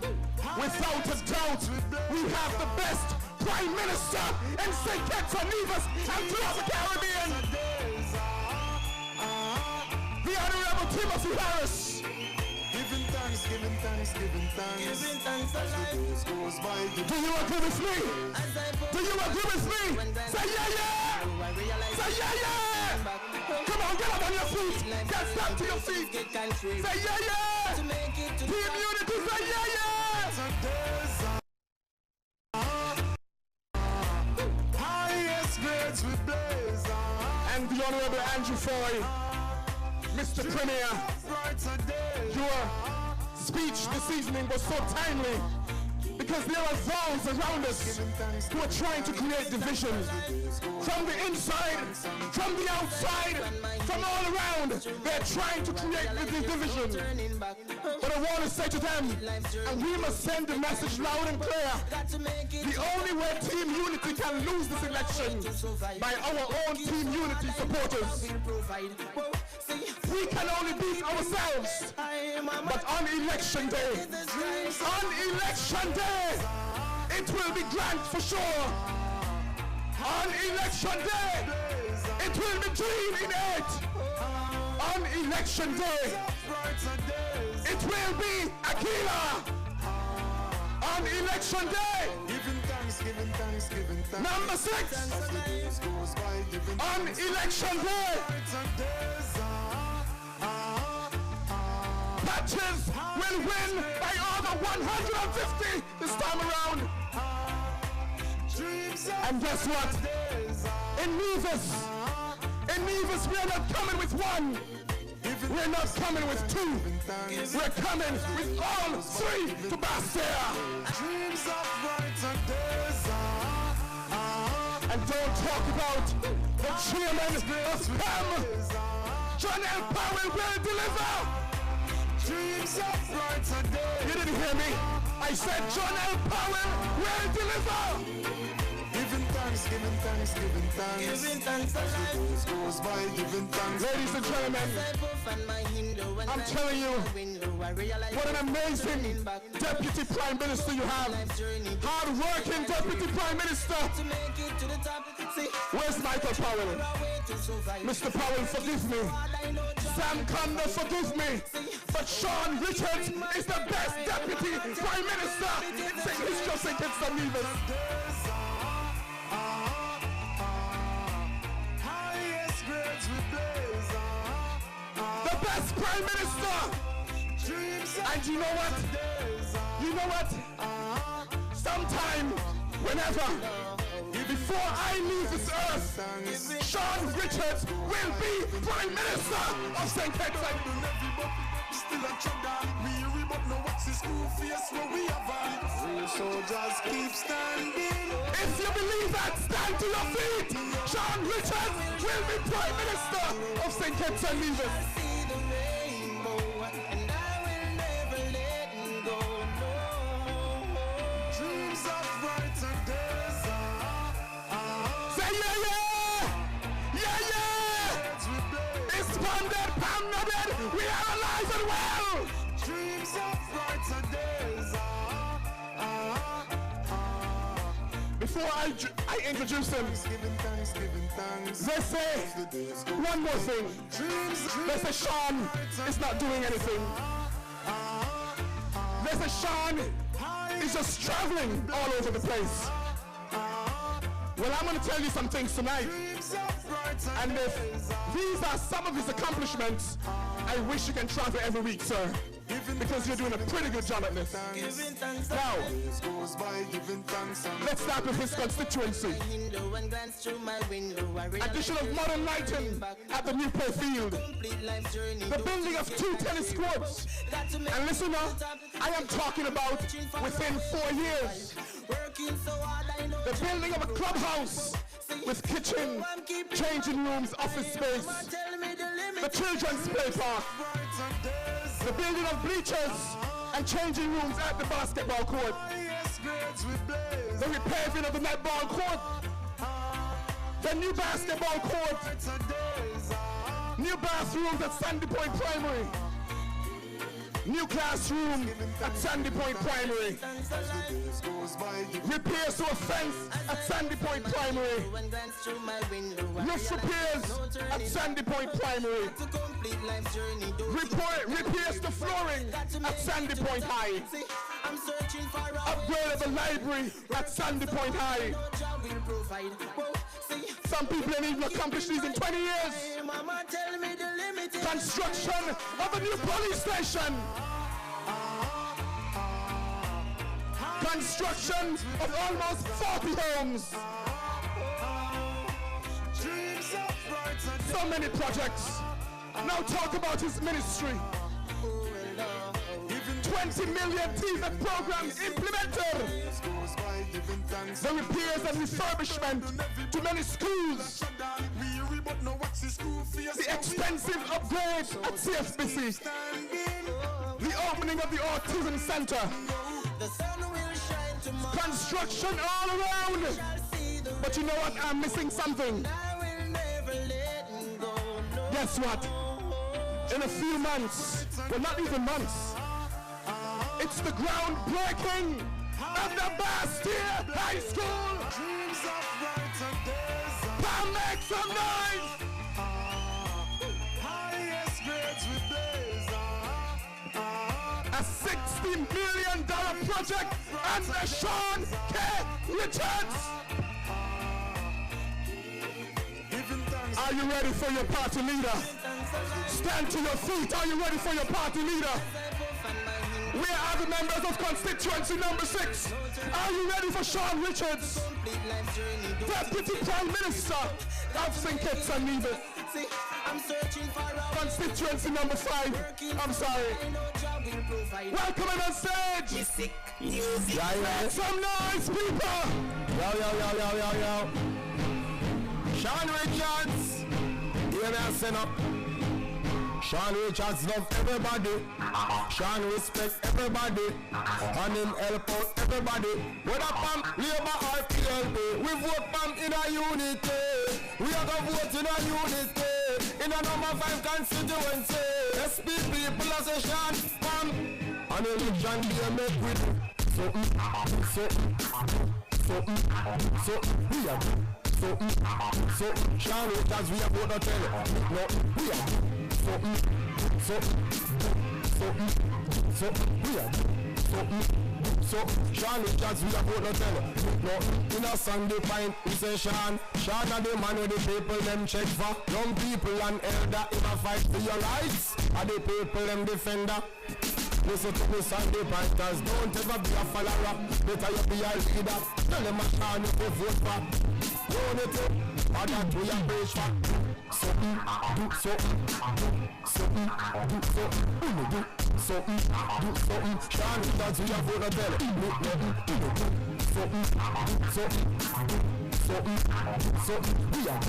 without a doubt, we have the best Prime Minister in St. Kitts and Nevis and throughout the Caribbean. The Honorable Timothy Harris. Giving thanks as the days goes by. Do you agree with me? Do you agree with me? Say yeah, yeah! Say yeah, yeah! Come on, get up on your feet. Get stand to your feet. Say yeah, yeah! Team Unity, say yeah, yeah! Highest grades we blaze. And the Honorable Andrew Foy, Mr. Premier, your speech this evening was so timely because there are those around us who are trying to create division from the inside, from the outside, from all around. They're trying to create the division. But I want to say to them, and we must send the message loud and clear, the only way Team Unity can lose this election by our own Team Unity supporters. We can only beat ourselves. But on election day, it will be grand for sure. On election day, it will be dream in it. On election day, it will be Aquila. On election day, number 6. On election day, Patches will win by over 150 this time around. And guess what? In Nevis, we are not coming with 1. We're not coming with 2. We're coming with all 3 to Bastia. And don't talk about the chairman of Pam. John L. Powell will deliver. Dreams of brighter days. You didn't hear me. I said John L. Powell will deliver. Giving thanks. As the days goes by, giving thanks. Ladies and gentlemen, I'm telling you, what an amazing Deputy Prime Minister you have. Hard-working Deputy Prime Minister. Where's Michael Powell? Mr. Powell, forgive me. Sam Conda, forgive me. But Sean Richards is the best Deputy Prime Minister in St. Kitts and Nevis. The best Prime Minister. And you know what? Sometime, whenever, before I leave this earth, Sean Richards will be Prime Minister of St. Kitts and Still a trouble, weary but no what's the school face where we have real soldiers keep standing. If you believe that, stand to your feet. Sean Richards will be Prime Minister of St. Kitts and Nevis. Say yeah, yeah! Yeah, yeah! It's funded, Pam nodded, we are alive and well! Dreams of brighter days. Before I introduce them, Giving thanks. they say one more thing. They say Sean is not doing anything. They say Sean is just traveling all over the place. Well, I'm going to tell you some things tonight. And if these are some of his accomplishments, I wish you can travel every week, sir. Because you're doing a pretty good job at this. Now, let's start with his constituency. Addition of modern lighting at the new play field. The building of 2 tennis courts. And listen up, I am talking about within 4 years. The building of a clubhouse with kitchen, changing rooms, office space. The children's play park. The building of bleachers and changing rooms at the basketball court. The repaving of the netball court. The new basketball court. New bathrooms at Sandy Point Primary. New classroom at Sandy Point Primary. Repairs to a fence at Sandy Point Primary. Roof repairs at Sandy Point Primary. Repairs to flooring at Sandy Point High. Upgrade of the library at Sandy Point High. Some people ain't even accomplished these in 20 years. Construction of a new police station. Construction of almost 40 homes. So many projects. Now talk about his ministry. 20 million TVET programs implemented. The repairs and refurbishment to many schools. The expensive upgrades at CFBC. The opening of the Autism Center. Construction all around. But you know what? I'm missing something. Guess what? In a few months, well, not even months, it's the groundbreaking of the Bastille High School. Pam, make some noise! A $60 million project under Sean K. Richards. Are you ready for your party leader? Stand to your feet. Are you ready for your party leader? Where are the members of constituency number 6? Are you ready for Sean Richards? Deputy Prime Minister of St. Kitts and Nevis. Constituency number 5. I'm sorry. Welcome on stage. Make some noise, people. Yo. Sean Richards. Hear me and send up. Sean Richards love everybody. Sean respect everybody. And him help out everybody. Whether Pam, Labour or PLP, we vote Pam in a unity. We are going to vote in a unity. In a number 5 constituency. SP people as a Sean Pam. And election day make we do. Something. We are do. Something. Sean Richards, we are going to tell you. No, we are do. Something, we are Sean Richards, we are going to tell you. No, in a Sunday pint, we say Sean are the man with the people them check for. Young people and elder in a fight for your rights. Are the people them defender. Listen to me Sunday pinters, don't ever be a follower. Better you be a leader. Tell them a Sean you go vote for. Don't it up, or that we are preach for. Something, do something. Sean Richards, we are going to tell you. Something. We are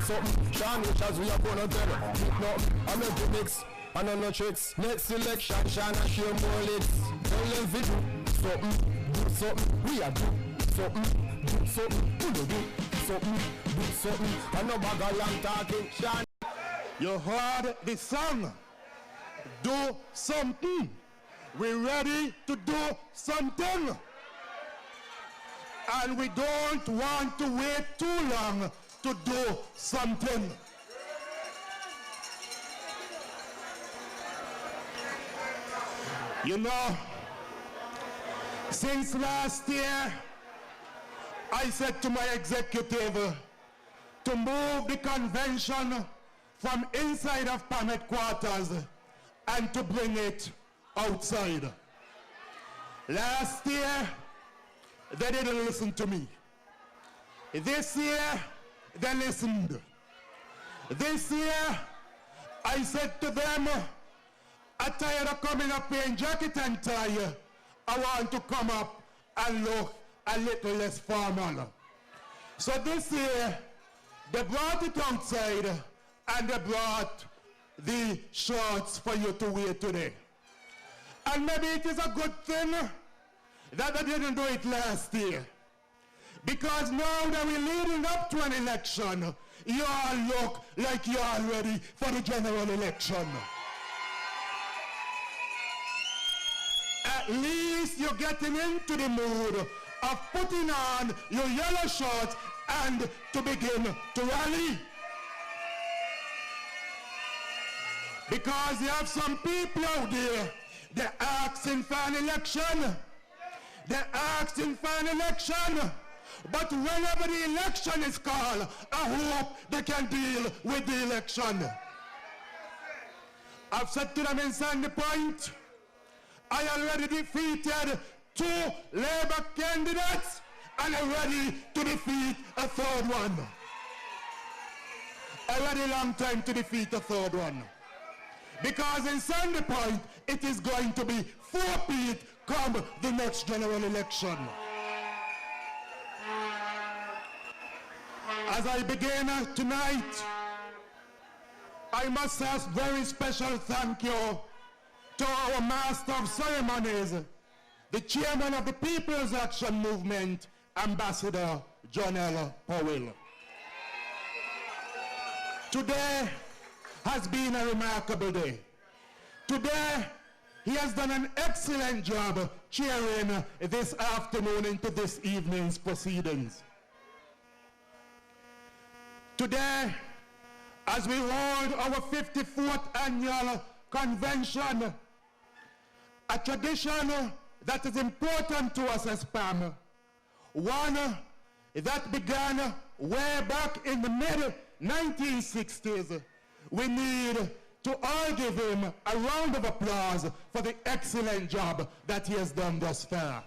something. Sean Richards, we are going to tell you. No, I'm not the mix. I know no tricks. Next election, Sean and share more legs. Tell them we do something. We are do something. Do something. I know bag a long talking, Sean. You heard the song. Do something. We're ready to do something. And we don't want to wait too long to do something. You know, since last year, I said to my executive to move the convention from inside of PAM headquarters and to bring it outside. Last year, they didn't listen to me. This year, they listened. This year, I said to them, I'm tired of coming up here in jacket and tie. I want to come up and look a little less formal. So this year, they brought it outside and they brought the shorts for you to wear today. And maybe it is a good thing that they didn't do it last year. Because now that we're leading up to an election, you all look like you are ready for the general election. At least you're getting into the mood of putting on your yellow shorts and to begin to rally. Because you have some people out there, they're asking for an election. They're asking for an election. But whenever the election is called, I hope they can deal with the election. I've said to them in Sandy Point, I already defeated 2 Labour candidates and I'm ready to defeat a 3rd one. A very long time to defeat a 3rd one. Because in Sandy Point, it is going to be 4-peat come the next general election. As I begin tonight, I must say a very special thank you to our Master of Ceremonies, the Chairman of the People's Action Movement, Ambassador John L. Powell. Today has been a remarkable day. Today, he has done an excellent job chairing this afternoon into this evening's proceedings. Today, as we hold our 54th annual convention, a tradition that is important to us as Pam, one that began way back in the mid-1960s, we need to all give him a round of applause for the excellent job that he has done thus far.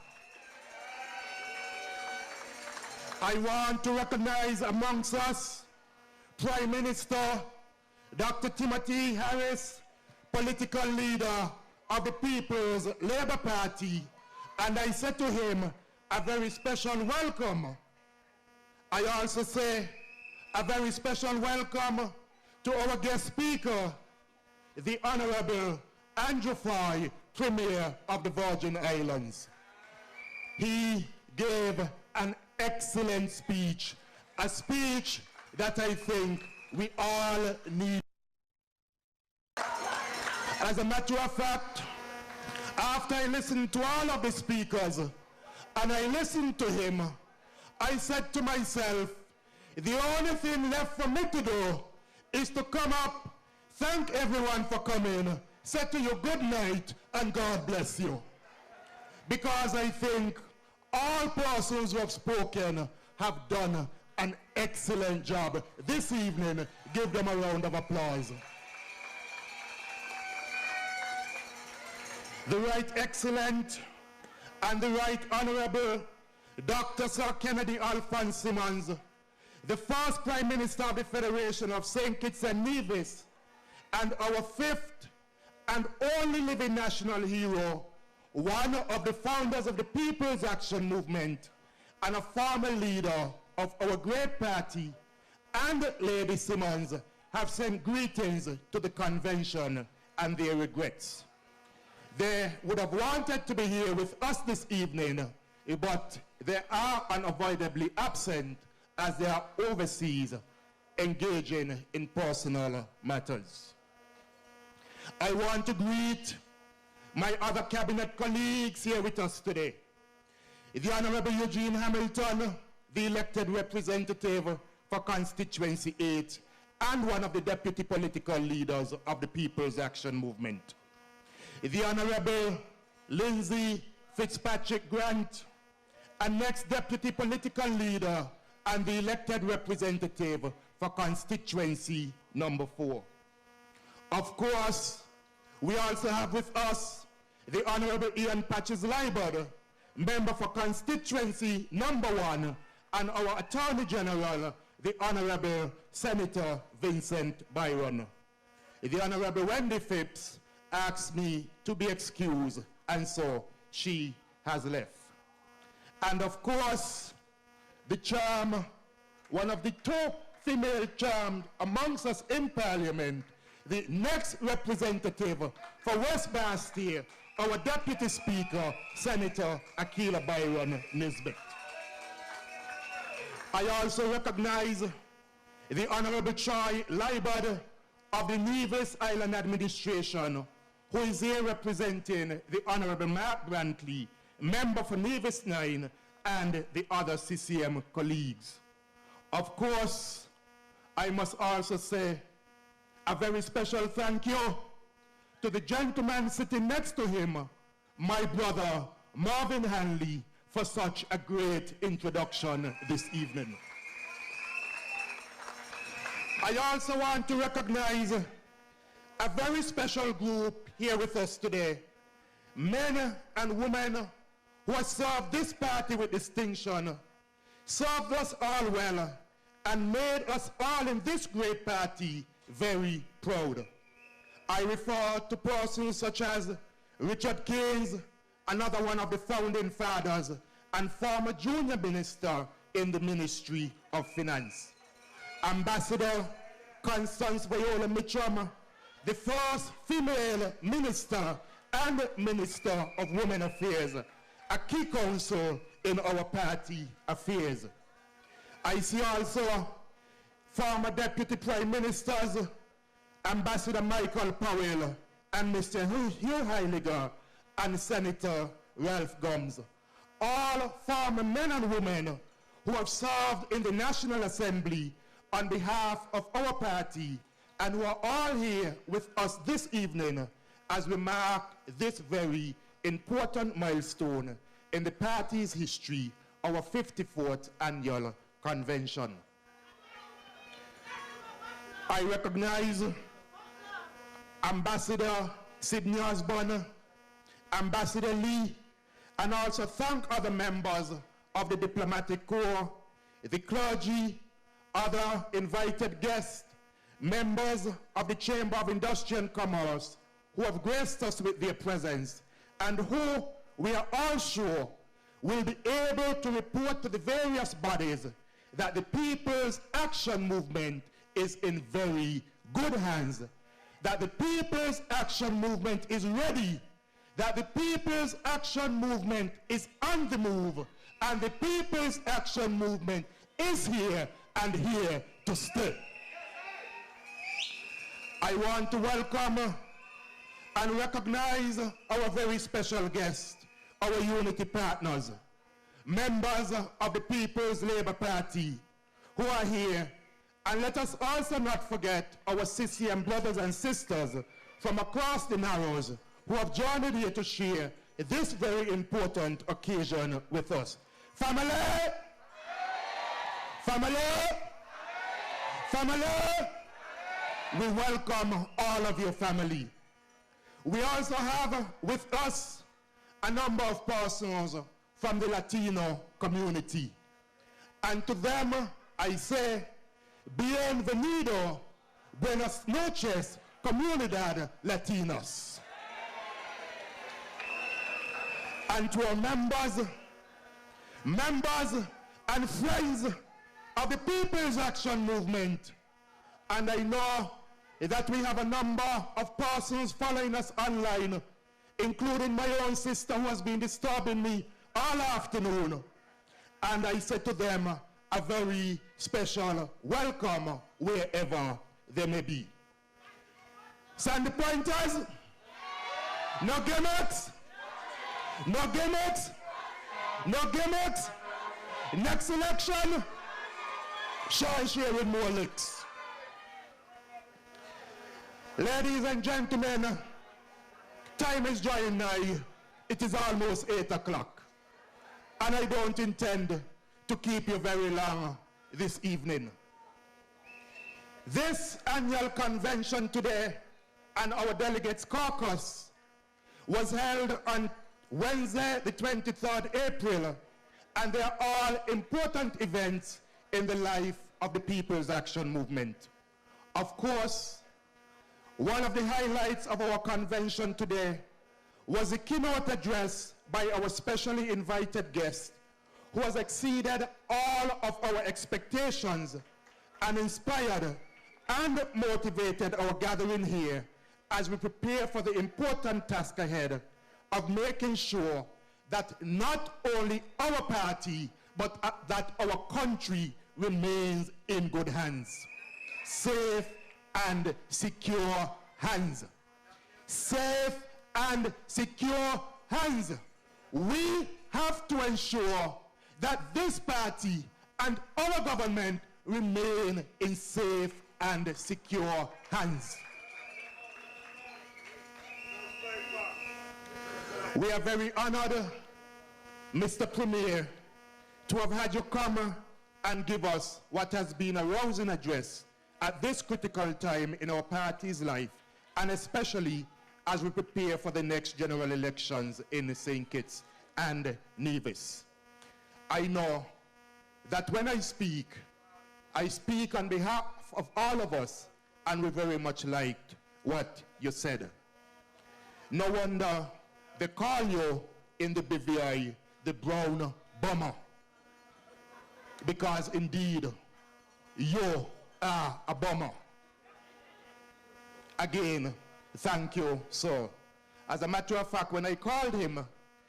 I want to recognize amongst us Prime Minister Dr. Timothy Harris, political leader of the People's Labour Party, and I said to him, a very special welcome. I also say a very special welcome to our guest speaker, the Honorable Andrew Foy, Premier of the Virgin Islands. He gave an excellent speech, a speech that I think we all need. As a matter of fact, after I listened to all of the speakers and I listened to him, I said to myself, the only thing left for me to do is to come up, thank everyone for coming, say to you good night and God bless you. Because I think all persons who have spoken have done an excellent job. This evening, give them a round of applause. The Right Excellent and the Right Honorable Dr. Sir Kennedy Alphonse Simmons, the first Prime Minister of the Federation of St. Kitts and Nevis, and our 5th and only living national hero, one of the founders of the People's Action Movement, and a former leader of our great party, and Lady Simmons, have sent greetings to the convention and their regrets. They would have wanted to be here with us this evening, but they are unavoidably absent as they are overseas engaging in personal matters. I want to greet my other cabinet colleagues here with us today. The Honorable Eugene Hamilton, the elected representative for Constituency 8 and one of the deputy political leaders of the People's Action Movement. The Honorable Lindsay Fitzpatrick Grant, a next deputy political leader and the elected representative for Constituency number 4. Of course, we also have with us the Honorable Ian Patches-Liebert, member for Constituency number 1, and our Attorney General, the Honorable Senator Vincent Byron. The Honorable Wendy Phipps asked me to be excused, and so she has left. And of course, the charm, one of the top female charmed amongst us in Parliament, the next representative for West Bastille, our Deputy Speaker, Senator Akila Byron Nisbet. I also recognize the Honorable Troy Libard of the Nevis Island Administration, who is here representing the Honorable Mark Brantley, member for Nevis 9, and the other CCM colleagues. Of course, I must also say a very special thank you to the gentleman sitting next to him, my brother Marvin Hanley, for such a great introduction this evening. I also want to recognize a very special group here with us today, men and women who have served this party with distinction, served us all well, and made us all in this great party very proud. I refer to persons such as Richard Keynes, another one of the founding fathers, and former junior minister in the Ministry of Finance. Ambassador Constance Viola Mitchum, the first female minister and Minister of Women Affairs, a key counsel in our party affairs. I see also former Deputy Prime Ministers, Ambassador Michael Powell and Mr. Hugh Heiliger and Senator Ralph Gums, all former men and women who have served in the National Assembly on behalf of our party and who are all here with us this evening as we mark this very important milestone in the party's history, our 54th annual convention. I recognize Ambassador Sidney Osborne, Ambassador Lee, and also thank other members of the Diplomatic Corps, the clergy, other invited guests, members of the Chamber of Industry and Commerce who have graced us with their presence and who we are all sure will be able to report to the various bodies that the People's Action Movement is in very good hands, that the People's Action Movement is ready, that the People's Action Movement is on the move, and the People's Action Movement is here and here to stay. I want to welcome and recognize our very special guests, our unity partners, members of the People's Labour Party who are here. And let us also not forget our CCM brothers and sisters from across the Narrows who have joined here to share this very important occasion with us. Family! Family! Family! We welcome all of your family. We also have with us a number of persons from the Latino community. And to them, I say, bienvenido, buenas noches, comunidad Latinos. And to our members and friends of the People's Action Movement. And I know that we have a number of persons following us online, including my own sister who has been disturbing me all afternoon. And I said to them, a very special welcome wherever they may be. Sandy pointers? No gimmicks? No gimmicks? No gimmicks? Next election? Share with more licks. Ladies and gentlemen, time is drawing nigh. It is almost 8 o'clock. And I don't intend to keep you very long this evening. This annual convention today and our delegates caucus was held on Wednesday, the 23rd April, and they are all important events in the life of the People's Action Movement. Of course, one of the highlights of our convention today was a keynote address by our specially invited guest, who has exceeded all of our expectations and inspired and motivated our gathering here as we prepare for the important task ahead of making sure that not only our party, but that our country remains in good hands. Safe and secure hands. Safe and secure hands. We have to ensure that this party and our government remain in safe and secure hands. We are very honored, Mr. Premier, to have had you come and give us what has been a rousing address at this critical time in our party's life, and especially as we prepare for the next general elections in St. Kitts and Nevis. I know that when I speak on behalf of all of us, and we very much liked what you said. No wonder they call you in the BVI the brown bomber, because indeed you are a bomber. Again, thank you, sir. As a matter of fact, when I called him,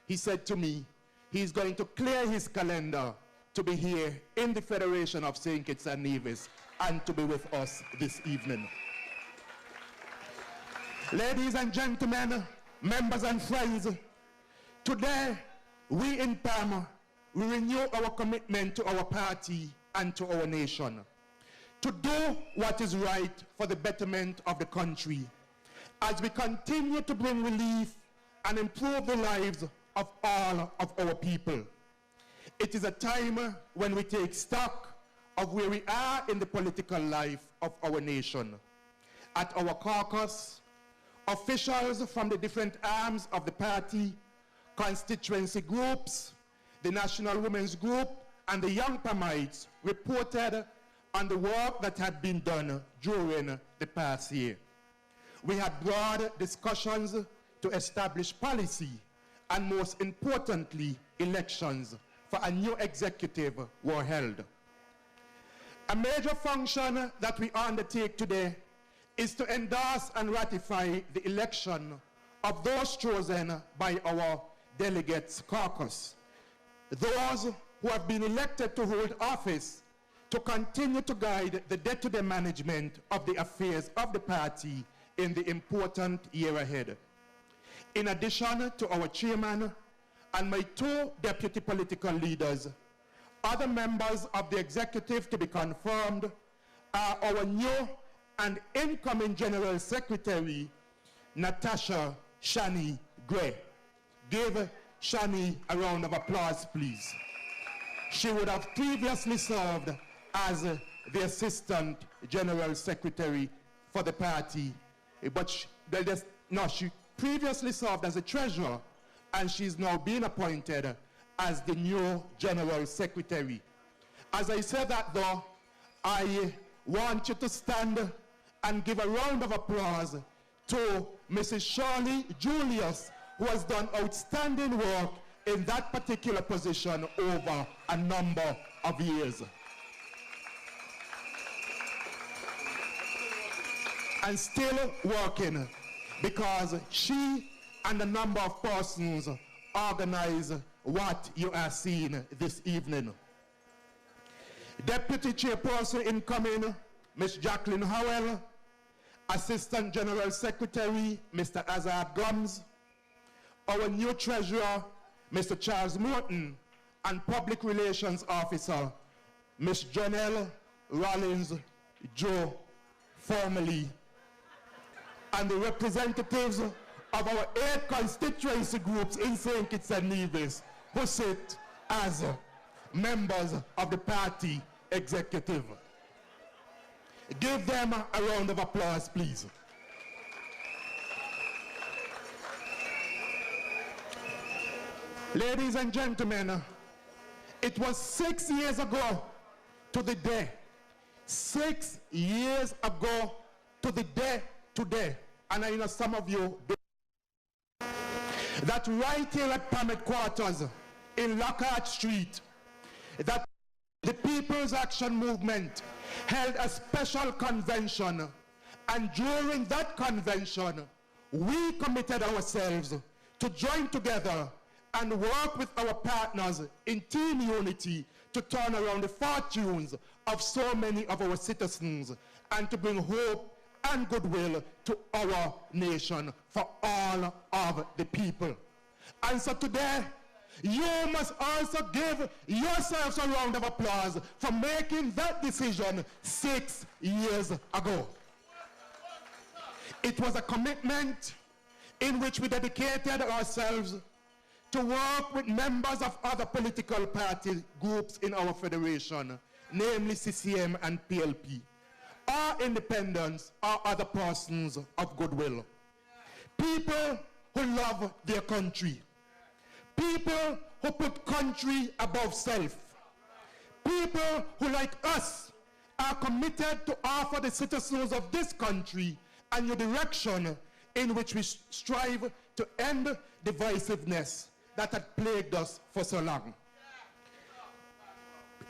he said to me, he's going to clear his calendar to be here in the Federation of St. Kitts and Nevis and to be with us this evening. Ladies and gentlemen, members and friends, today we in Pam, we renew our commitment to our party and to our nation to do what is right for the betterment of the country as we continue to bring relief and improve the lives of all of our people. It is a time when we take stock of where we are in the political life of our nation. At our caucus, officials from the different arms of the party, constituency groups, the National Women's Group, and the Young Pamites reported on the work that had been done during the past year. We had broad discussions to establish policy and, most importantly, elections for a new executive were held. A major function that we undertake today is to endorse and ratify the election of those chosen by our delegates caucus, those who have been elected to hold office to continue to guide the day-to-day management of the affairs of the party in the important year ahead. In addition to our chairman and my two deputy political leaders, other members of the executive to be confirmed are our new and incoming General Secretary, Natasha Shani Gray. Give Shani a round of applause, please. She would have previously served as the Assistant General Secretary for the party, but she previously served as a treasurer, and she's now been appointed as the new General Secretary. As I said that though, I want you to stand and give a round of applause to Mrs. Shirley Julius, who has done outstanding work in that particular position over a number of years. And still working, because she and a number of persons organize what you are seeing this evening. Deputy Chairperson incoming, Ms. Jacqueline Howell, Assistant General Secretary, Mr. Azad Gums, our new Treasurer, Mr. Charles Morton, and Public Relations Officer, Ms. Janelle Rollins Joe, formerly, and the representatives of our 8 constituency groups in St. Kitts and Nevis, who sit as members of the party executive. Give them a round of applause, please. Ladies and gentlemen, it was 6 years ago to the day, 6 years ago to the day today, and I know some of you, that right here at Pam Quarters in Lockhart Street, that the People's Action Movement held a special convention, and during that convention, we committed ourselves to join together and work with our partners in team unity to turn around the fortunes of so many of our citizens and to bring hope and goodwill to our nation for all of the people. And so today, you must also give yourselves a round of applause for making that decision 6 years ago. It was a commitment in which we dedicated ourselves to work with members of other political party groups in our federation, namely CCM and PLP, or independents or other persons of goodwill. People who love their country. People who put country above self. People who, like us, are committed to offer the citizens of this country a new direction in which we strive to end divisiveness that had plagued us for so long.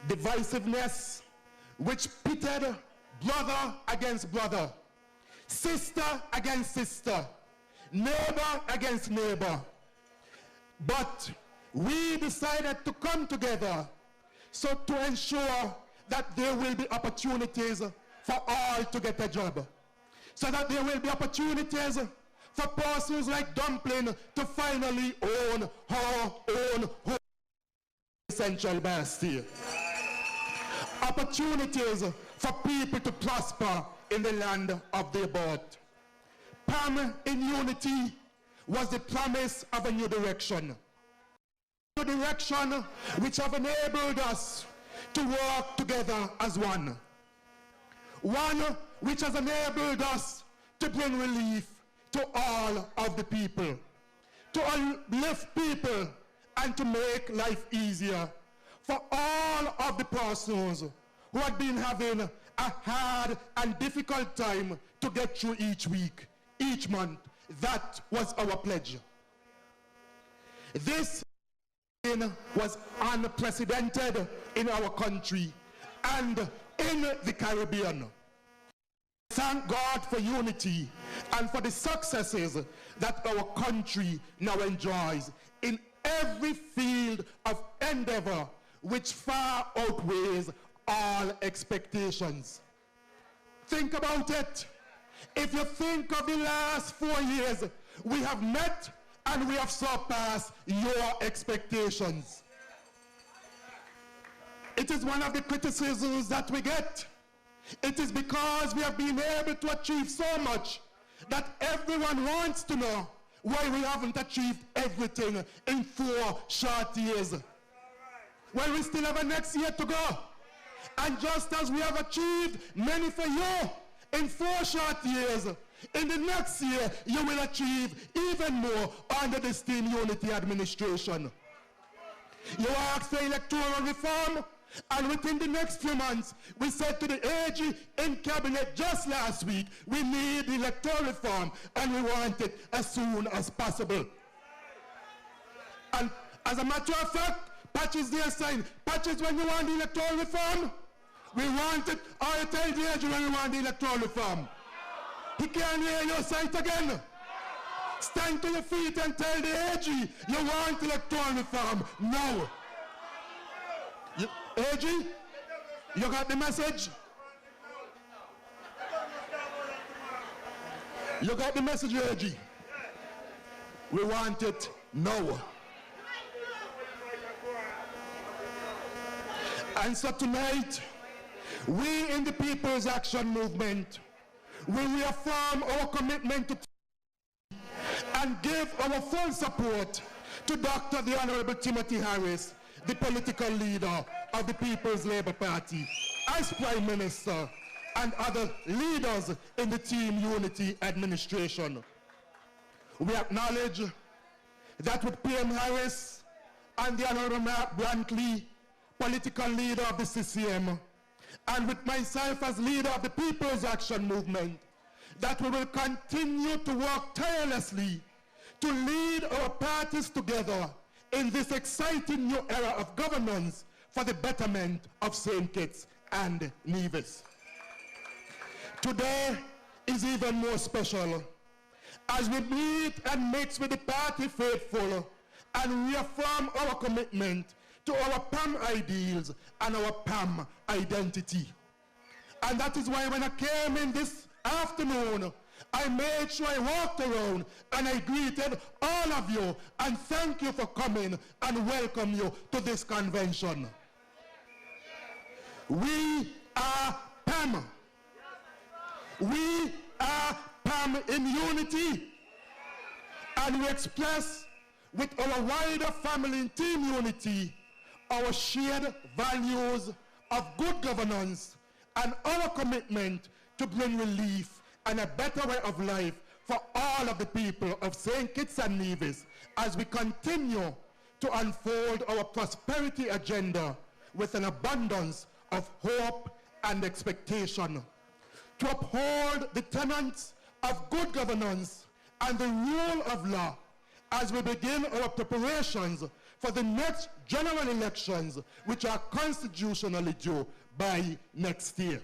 Divisiveness which pitted brother against brother, sister against sister, neighbor against neighbor. But we decided to come together so to ensure that there will be opportunities for all to get a job, so that there will be opportunities for persons like Dumpling to finally own her own home in Central Bastille. Opportunities for people to prosper in the land of their birth. Pam in unity was the promise of a new direction. A new direction which have enabled us to work together as one. One which has enabled us to bring relief to all of the people, to uplift people and to make life easier for all of the persons who had been having a hard and difficult time to get through each week, each month. That was our pledge. This was unprecedented in our country and in the Caribbean. Thank God for unity and for the successes that our country now enjoys in every field of endeavor which far outweighs all expectations. Think about it. If you think of the last 4 years, we have met and we have surpassed your expectations. It is one of the criticisms that we get. It is because we have been able to achieve so much that everyone wants to know why we haven't achieved everything in 4 short years. Well, we still have a next year to go. And just as we have achieved many for you in 4 short years, in the next year, you will achieve even more under this Team Unity administration. You asked for electoral reform, and within the next few months, we said to the AG in cabinet just last week, we need electoral reform, and we want it as soon as possible. And as a matter of fact, Patches there saying, Patches, when you want the electoral reform, we want it, or you tell the AG when you want the electoral reform. He can't hear your sight again. Stand to your feet and tell the AG you want electoral reform. No. AG, you got the message? You got the message, AG? We want it now. And so tonight, we in the People's Action Movement, we reaffirm our commitment to and give our full support to Dr. the Honorable Timothy Harris, the political leader of the People's Labour Party, as Prime Minister, and other leaders in the Team Unity administration. We acknowledge that with PM Harris and the Honorable Mark Brantley, political leader of the CCM, and with myself as leader of the People's Action Movement, that we will continue to work tirelessly to lead our parties together in this exciting new era of governance for the betterment of St. Kitts and Nevis. Today is even more special as we meet and mix with the party faithful and reaffirm our commitment to our PAM ideals and our PAM identity. And that is why when I came in this afternoon, I made sure I walked around and I greeted all of you and thank you for coming and welcome you to this convention. We are PAM. We are PAM in unity. And we express with our wider family and team unity our shared values of good governance and our commitment to bring relief and a better way of life for all of the people of St. Kitts and Nevis as we continue to unfold our prosperity agenda with an abundance of hope and expectation. To uphold the tenets of good governance and the rule of law as we begin our preparations for the next general elections, which are constitutionally due by next year.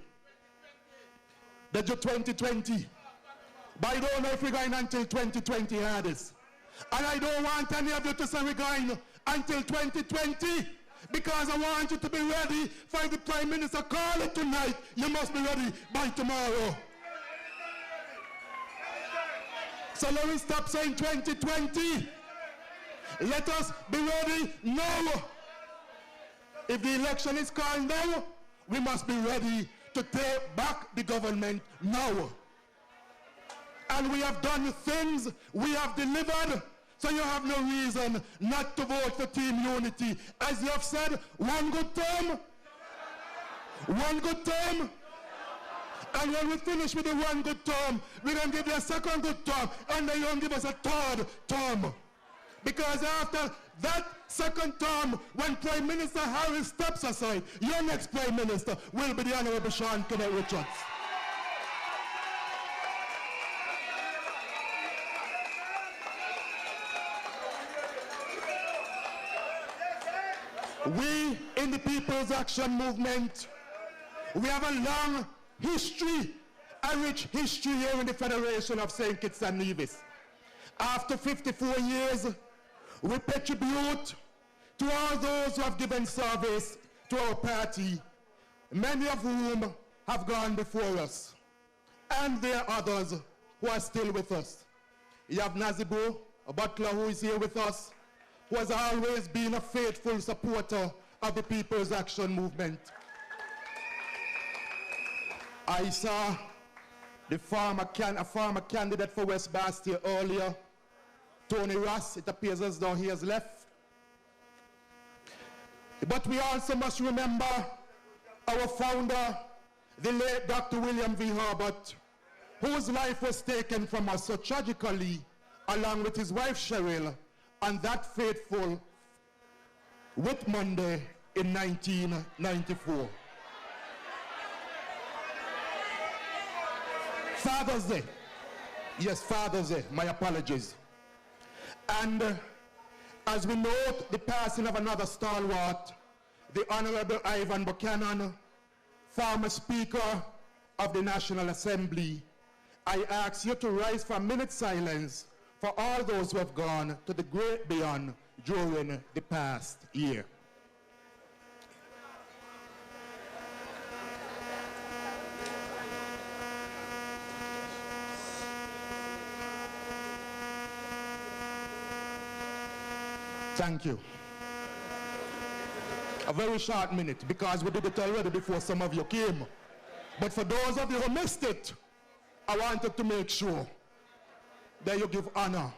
The 2020. But I don't know if we're going until 2020 this. And I don't want any of you to say we're going until 2020 because I want you to be ready for the Prime Minister call it tonight. You must be ready by tomorrow. So let me stop saying 2020. Let us be ready now. If the election is called now, we must be ready to take back the government now. And we have done things, we have delivered, so you have no reason not to vote for Team Unity. As you have said, one good term, one good term, and when we finish with the one good term, we're going to give you a second good term, and then you're going to give us a third term. Because after that second term, when Prime Minister Harris steps aside, your next Prime Minister will be the Honorable Sean Kenneth Richards. We in the People's Action Movement, we have a long history, a rich history here in the Federation of St. Kitts and Nevis. After 54 years, we pay tribute to all those who have given service to our party, many of whom have gone before us. And there are others who are still with us. You have Nazibu, a butler who is here with us, who has always been a faithful supporter of the People's Action Movement. I saw a former candidate for West Bastia earlier, Tony Ross. It appears as though he has left. But we also must remember our founder, the late Dr. William V. Herbert, whose life was taken from us so tragically, along with his wife Cheryl, on that fateful Whit Monday in 1994. Father's Day. Yes, Father's Day. My apologies. And as we note the passing of another stalwart, the Honorable Ivan Buchanan, former Speaker of the National Assembly, I ask you to rise for a minute's silence for all those who have gone to the great beyond during the past year. Thank you. A very short minute, because we did it already before some of you came. But for those of you who missed it, I wanted to make sure that you give honor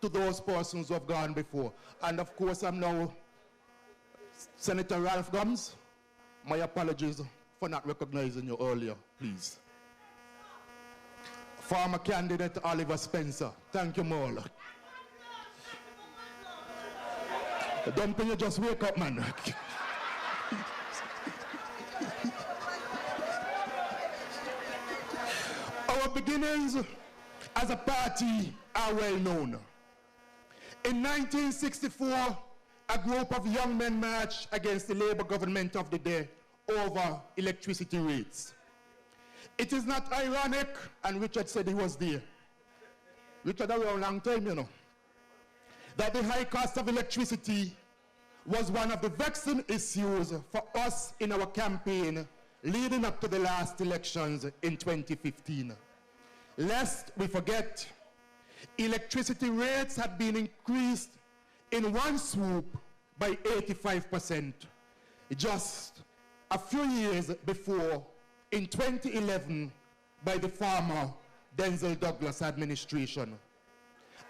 to those persons who have gone before. And of course, I'm now Senator Ralph Gums. My apologies for not recognizing you earlier, please. Former candidate Oliver Spencer. Thank you, Maul. Don't think you just wake up, man. Our beginnings as a party are well known. In 1964, a group of young men marched against the Labour government of the day over electricity rates. It is not ironic, and Richard said he was there. Richard around a long time, you know, that the high cost of electricity was one of the vexing issues for us in our campaign leading up to the last elections in 2015. Lest we forget, electricity rates had been increased in one swoop by 85% just a few years before, in 2011, by the former Denzel Douglas administration.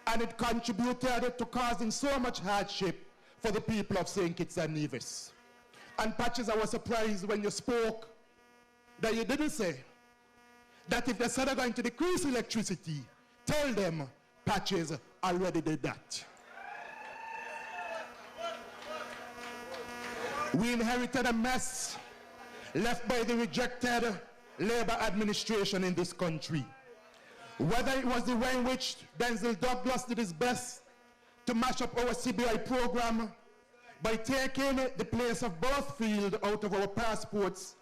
And it contributed to causing so much hardship for the people of St. Kitts and Nevis. And Patches, I was surprised when you spoke that you didn't say that if they said they're going to decrease electricity, tell them Patches already did that. We inherited a mess left by the rejected Labour administration in this country. Whether it was the way in which Denzel Douglas did his best to mash up our CBI program by taking the place of birth field out of our passports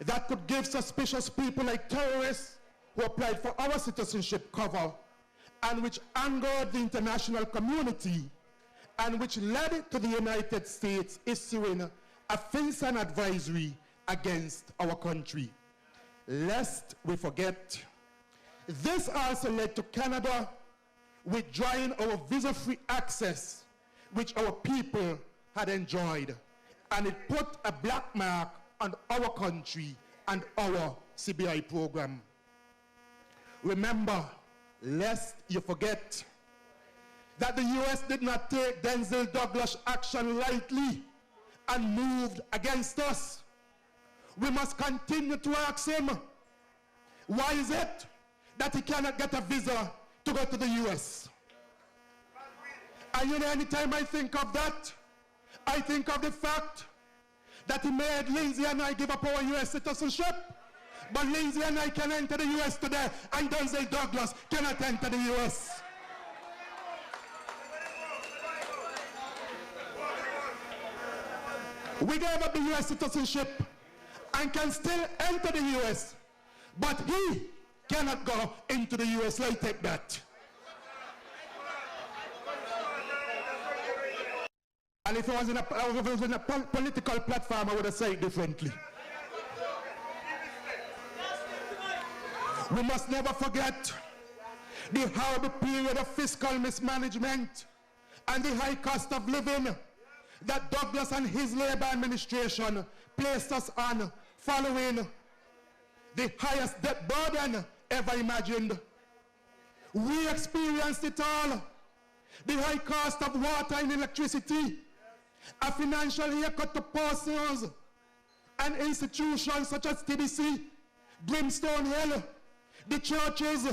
that could give suspicious people like terrorists who applied for our citizenship cover, and which angered the international community, and which led to the United States issuing a FinCEN advisory against our country. Lest we forget, this also led to Canada withdrawing our visa-free access, which our people had enjoyed, and it put a black mark on our country and our CBI program. Remember, lest you forget, that the US did not take Denzel Douglas' action lightly and moved against us. We must continue to ask him, why is it that he cannot get a visa to go to the US? And you know, anytime I think of that, I think of the fact that he made Lindsay and I give up our US citizenship, but Lindsay and I can enter the US today, and Denzel Douglas cannot enter the US. We gave up the US citizenship and can still enter the US, but he cannot go into the US. Let's take that. And if it was in a political platform, I would have said it differently. We must never forget the horrible period of fiscal mismanagement and the high cost of living that Douglas and his Labour administration placed us on, following the highest debt burden ever imagined. We experienced it all. The high cost of water and electricity, a financial haircut to persons and institutions such as TBC, Brimstone Hill, the churches,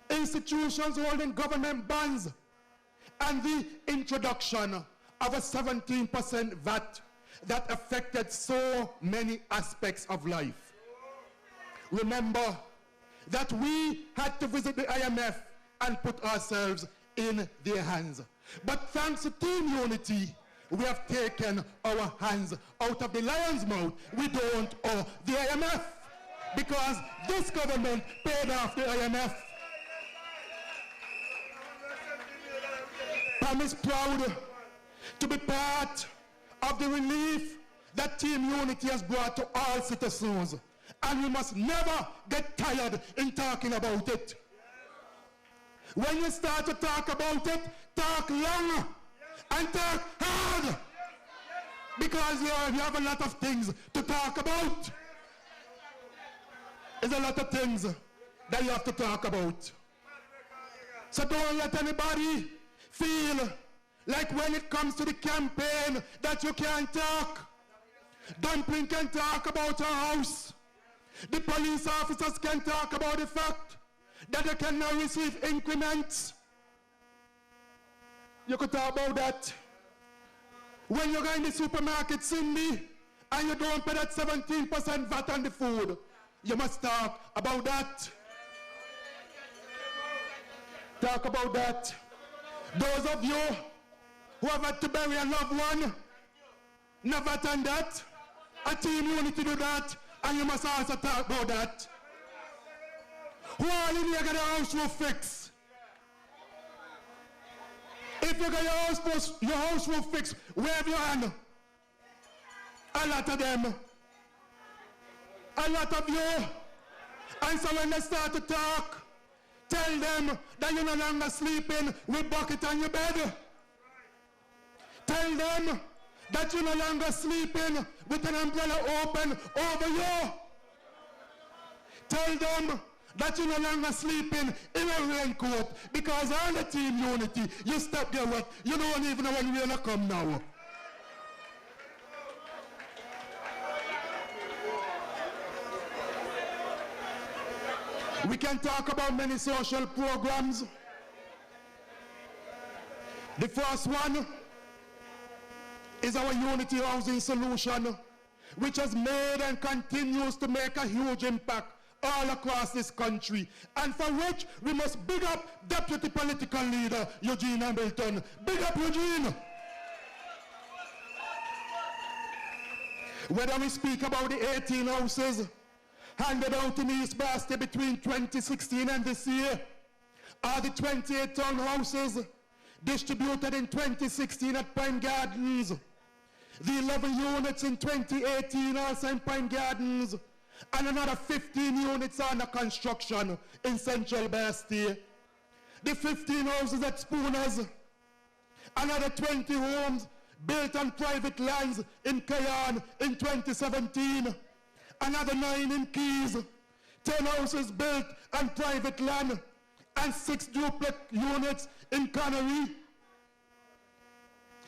institutions holding government bonds, and the introduction of a 17% VAT that affected so many aspects of life. Remember that we had to visit the IMF and put ourselves in their hands. But thanks to Team Unity, we have taken our hands out of the lion's mouth. We don't owe the IMF because this government paid off the IMF. Pam is proud to be part of the relief that Team Unity has brought to all citizens. And we must never get tired in talking about it. When you start to talk about it, talk long and talk hard. Because you have a lot of things to talk about. There's a lot of things that you have to talk about. So don't let anybody feel like when it comes to the campaign that you can't talk. Dumpling can talk about her house. The police officers can talk about the fact that they can now receive increments. You could talk about that. When you go in the supermarket, Cindy, and you don't pay that 17% VAT on the food, you must talk about that. Talk about that. Those of you who have had to bury a loved one, never done that. A team unity do that, and you must also talk about that. Who all in here got a house roof fixed? If you got your house roof fixed, wave your hand. A lot of them. A lot of you. And so when they start to talk, tell them that you're no longer sleeping with bucket on your bed. Tell them that you're no longer sleeping with an umbrella open over you. Tell them that you're no longer sleeping in a raincoat because on the team unity, you step there with, you don't even know when we're gonna come now. We can talk about many social programs. The first one is our Unity Housing Solution, which has made and continues to make a huge impact all across this country, and for which we must big up Deputy Political Leader Eugene Hamilton. Big up Eugene! Whether we speak about the 18 houses handed out in East Bastille between 2016 and this year, or the 28 townhouses distributed in 2016 at Pine Gardens, the 11 units in 2018 also in Pine Gardens, and another 15 units under construction in Central Bastille. The 15 houses at Spooners, another 20 homes built on private lands in Cayenne in 2017, another 9 in Keys, 10 houses built on private land, and 6 duplex units in Connery.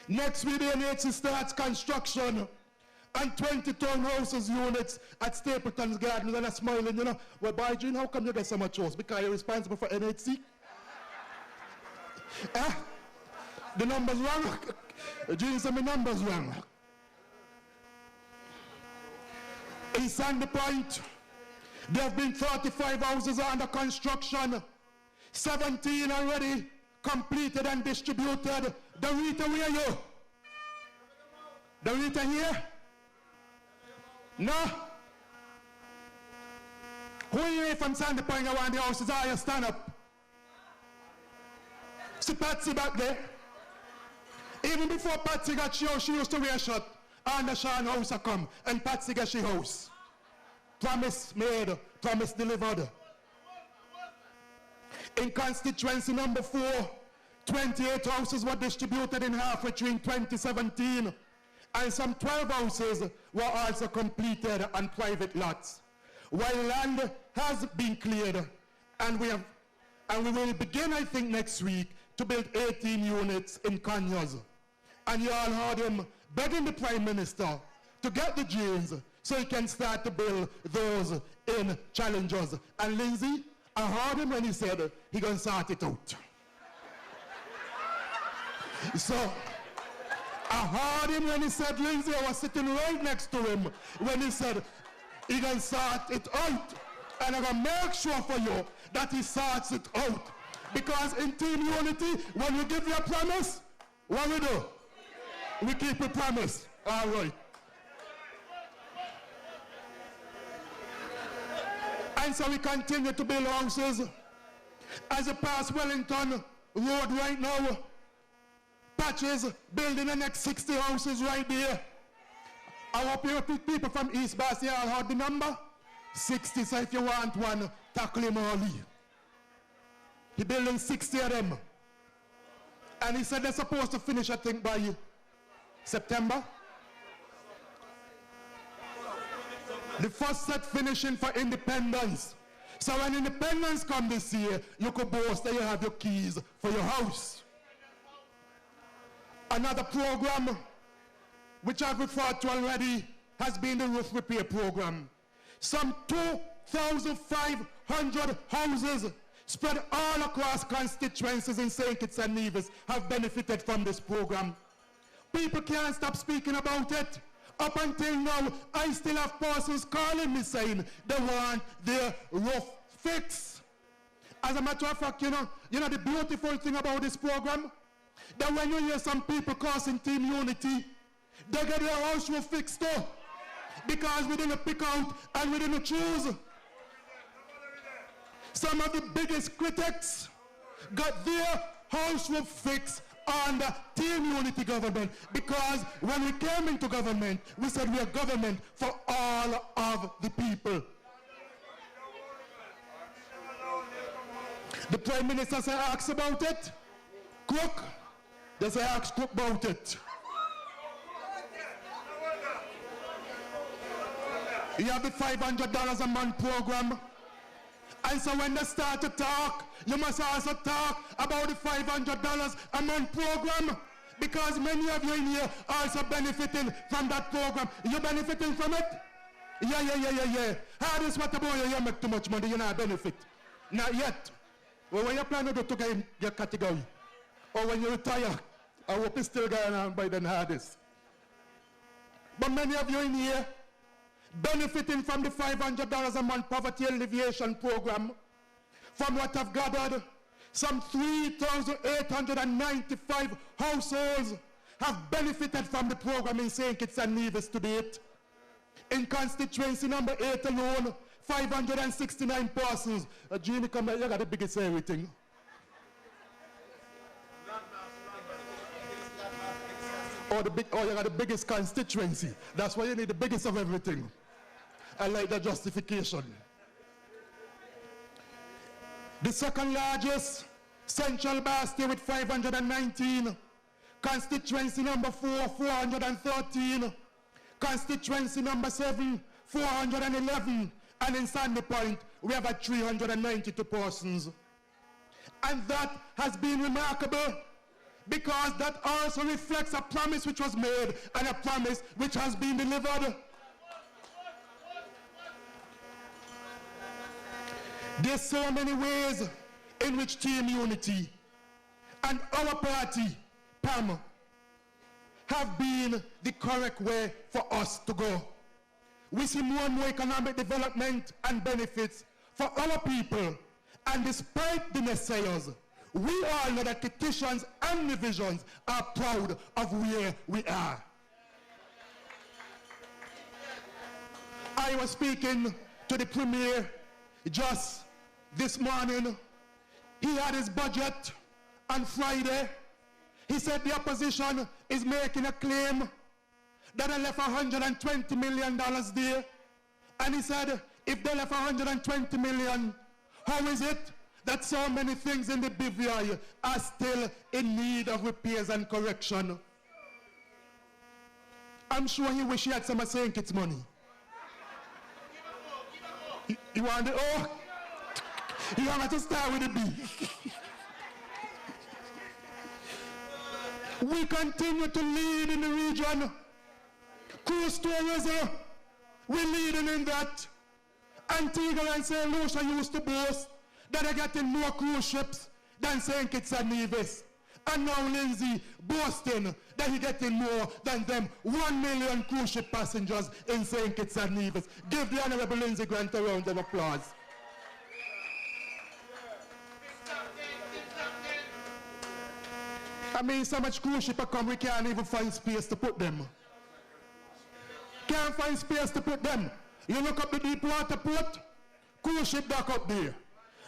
Next week, the NHC starts construction and 20 townhouses units at Stapleton's Gardens, and I'm smiling, you know. Well, by June, how come you get so much house? Because you're responsible for NHC? The numbers wrong? June said my numbers wrong. In Sandy Point, there have been 35 houses under construction, 17 already completed and distributed. Dorita, where are you? Dorita here? No? Who are you from Sandy Point around the houses? Are you stand up? See Patsy back there? Even before Patsy got she used to wear a shirt. And the Sean house a come, and Patsy get she house. Promise made, promise delivered. In constituency number 4, 28 houses were distributed in half between 2017, and some 12 houses were also completed on private lots. While land has been cleared, and we will begin, I think, next week to build 18 units in Conyers. And you all heard him begging the Prime Minister to get the jeans so he can start to build those in Challengers. And Lindsay, I heard him when he said he gonna sort it out. So, I heard him when he said, Lindsay, I was sitting right next to him when he said he gonna sort it out. And I'm gonna make sure for you that he sorts it out. Because in Team Unity, when we give you a promise, what we do? We keep a promise. All right. And so we continue to build houses. As you pass Wellington Road right now, Patches building the next 60 houses right there. I hope you people from East Bastille all heard the number. 60, so if you want one, tackle him early. He building 60 of them. And he said they're supposed to finish, I think, by September. The first set finishing for Independence. So when Independence comes this year, you could boast that you have your keys for your house. Another program, which I've referred to already, has been the roof repair program. Some 2,500 houses spread all across constituencies in St. Kitts and Nevis have benefited from this program. People can't stop speaking about it. Up until now, I still have persons calling me saying they want their roof fixed. As a matter of fact, you know the beautiful thing about this program? that when you hear some people causing team unity, they get their house roof fixed too. Because we didn't pick out and we didn't choose. Some of the biggest critics got their house roof fixed on the team unity government, because when we came into government, we said we are government for all of the people. The Prime Minister said ask about it. Cook, they say ask Cook about it. You have the $500 a month program. And so when they start to talk, you must also talk about the $500 a month program, because many of you in here are also benefiting from that program. You benefiting from it? Yeah. How this what about you make too much money, you not benefit? Not yet. Well, when you plan to do to get your category, or when you retire, I hope it's still going on by then hardest. But many of you in here benefiting from the $500 a month poverty alleviation program. From what I've gathered, some 3,895 households have benefited from the program in St. Kitts and Nevis to date. In constituency number 8 alone, 569 persons. Jeannie, come here, you got the biggest everything. You got the biggest constituency. That's why you need the biggest of everything. I like the justification. The second largest, Central Basti with 519. Constituency number 4, 413. Constituency number 7, 411. And in Sandy Point, we have 392 persons. And that has been remarkable, because that also reflects a promise which was made and a promise which has been delivered. There's so many ways in which team unity and our party, Pam, have been the correct way for us to go. We see more and more economic development and benefits for our people, and despite the naysayers, we all know that Kittitians and Divisions are proud of where we are. I was speaking to the Premier just this morning. He had his budget on Friday. He said the opposition is making a claim that they left $120 million there. And he said, if they left $120 million, how is it that so many things in the BVI are still in need of repairs and correction? I'm sure he wish he had some St. Kitts money. You want the O? You want to start with the B. We continue to lead in the region. Cruise tourism, we're leading in that. Antigua and St. Lucia used to boast that they're getting more cruise ships than St. Kitts and Nevis. And now Lindsay boasting that he's getting more than them 1 million cruise ship passengers in St. Kitts and Nevis. Give the Honorable Lindsay Grant a round of applause. I mean, so much cruise ship come, we can't even find space to put them. Can't find space to put them. You look up the deep water port, cruise ship dock up there.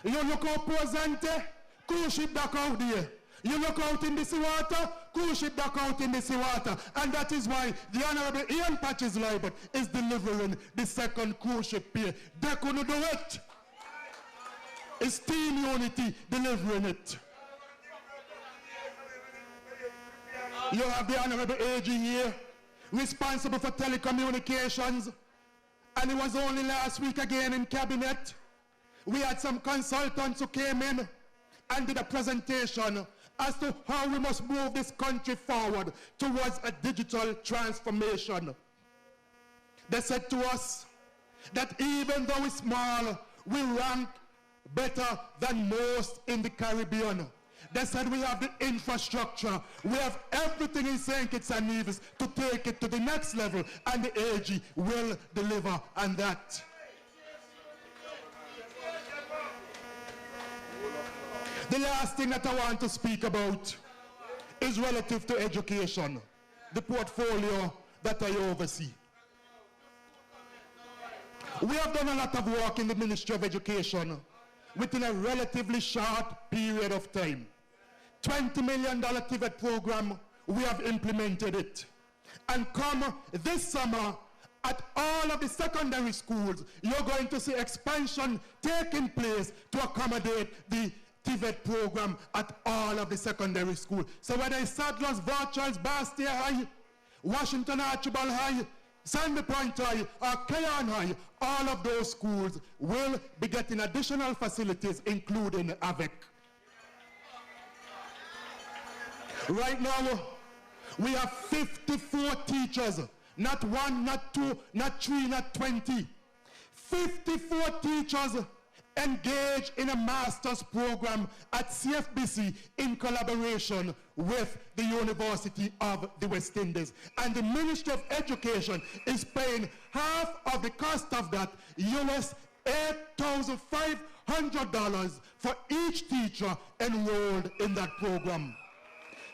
You look out Posante, cruise ship dock out there. You look out in the seawater, cruise ship dock out in the seawater. And that is why the Honorable Ian Patches Libert is delivering the second cruise ship here. They couldn't do it. It's Team Unity delivering it. You have the Honorable AG here, responsible for telecommunications, and it was only last week again in cabinet. We had some consultants who came in and did a presentation as to how we must move this country forward towards a digital transformation. They said to us that even though we're small, we rank better than most in the Caribbean. They said we have the infrastructure, we have everything in St. Kitts and Nevis to take it to the next level, and the AG will deliver on that. The last thing that I want to speak about is relative to education, the portfolio that I oversee. We have done a lot of work in the Ministry of Education within a relatively short period of time. $20 million TVET program, we have implemented it. And come this summer, at all of the secondary schools, you're going to see expansion taking place to accommodate the TVET program at all of the secondary schools. So whether it's Sadler's, Varchals, Bastia High, Washington Archibald High, Sandy Point High, or Keyon High, all of those schools will be getting additional facilities, including AVEC. Right now, we have 54 teachers, not 1, not 2, not 3, not 20. 54 teachers engaged in a master's program at CFBC in collaboration with the University of the West Indies. And the Ministry of Education is paying half of the cost of that, US $8,500 for each teacher enrolled in that program.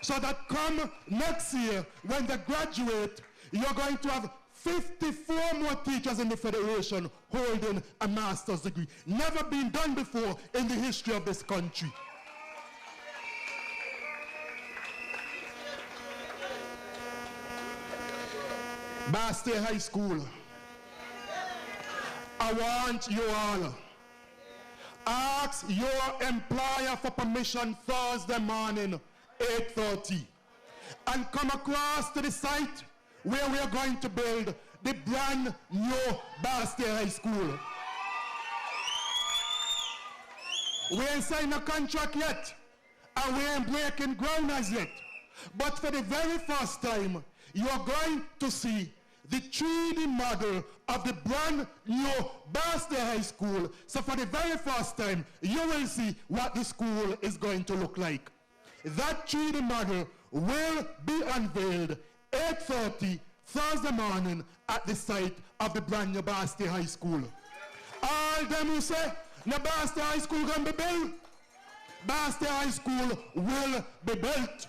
So that come next year, when they graduate, you're going to have 54 more teachers in the Federation holding a master's degree. Never been done before in the history of this country. Bastia High School, I want you all, ask your employer for permission Thursday morning, 8:30, and come across to the site where we are going to build the brand new Bastia High School. We ain't signed a contract yet, and we ain't breaking ground as yet. But for the very first time, you are going to see the 3D model of the brand new Bastia High School. So for the very first time, you will see what the school is going to look like. That 3D model will be unveiled 8:30 Thursday morning at the site of the brand new Bastia High School. All them who say, no Bastia High School gonna be built, Bastia High School will be built.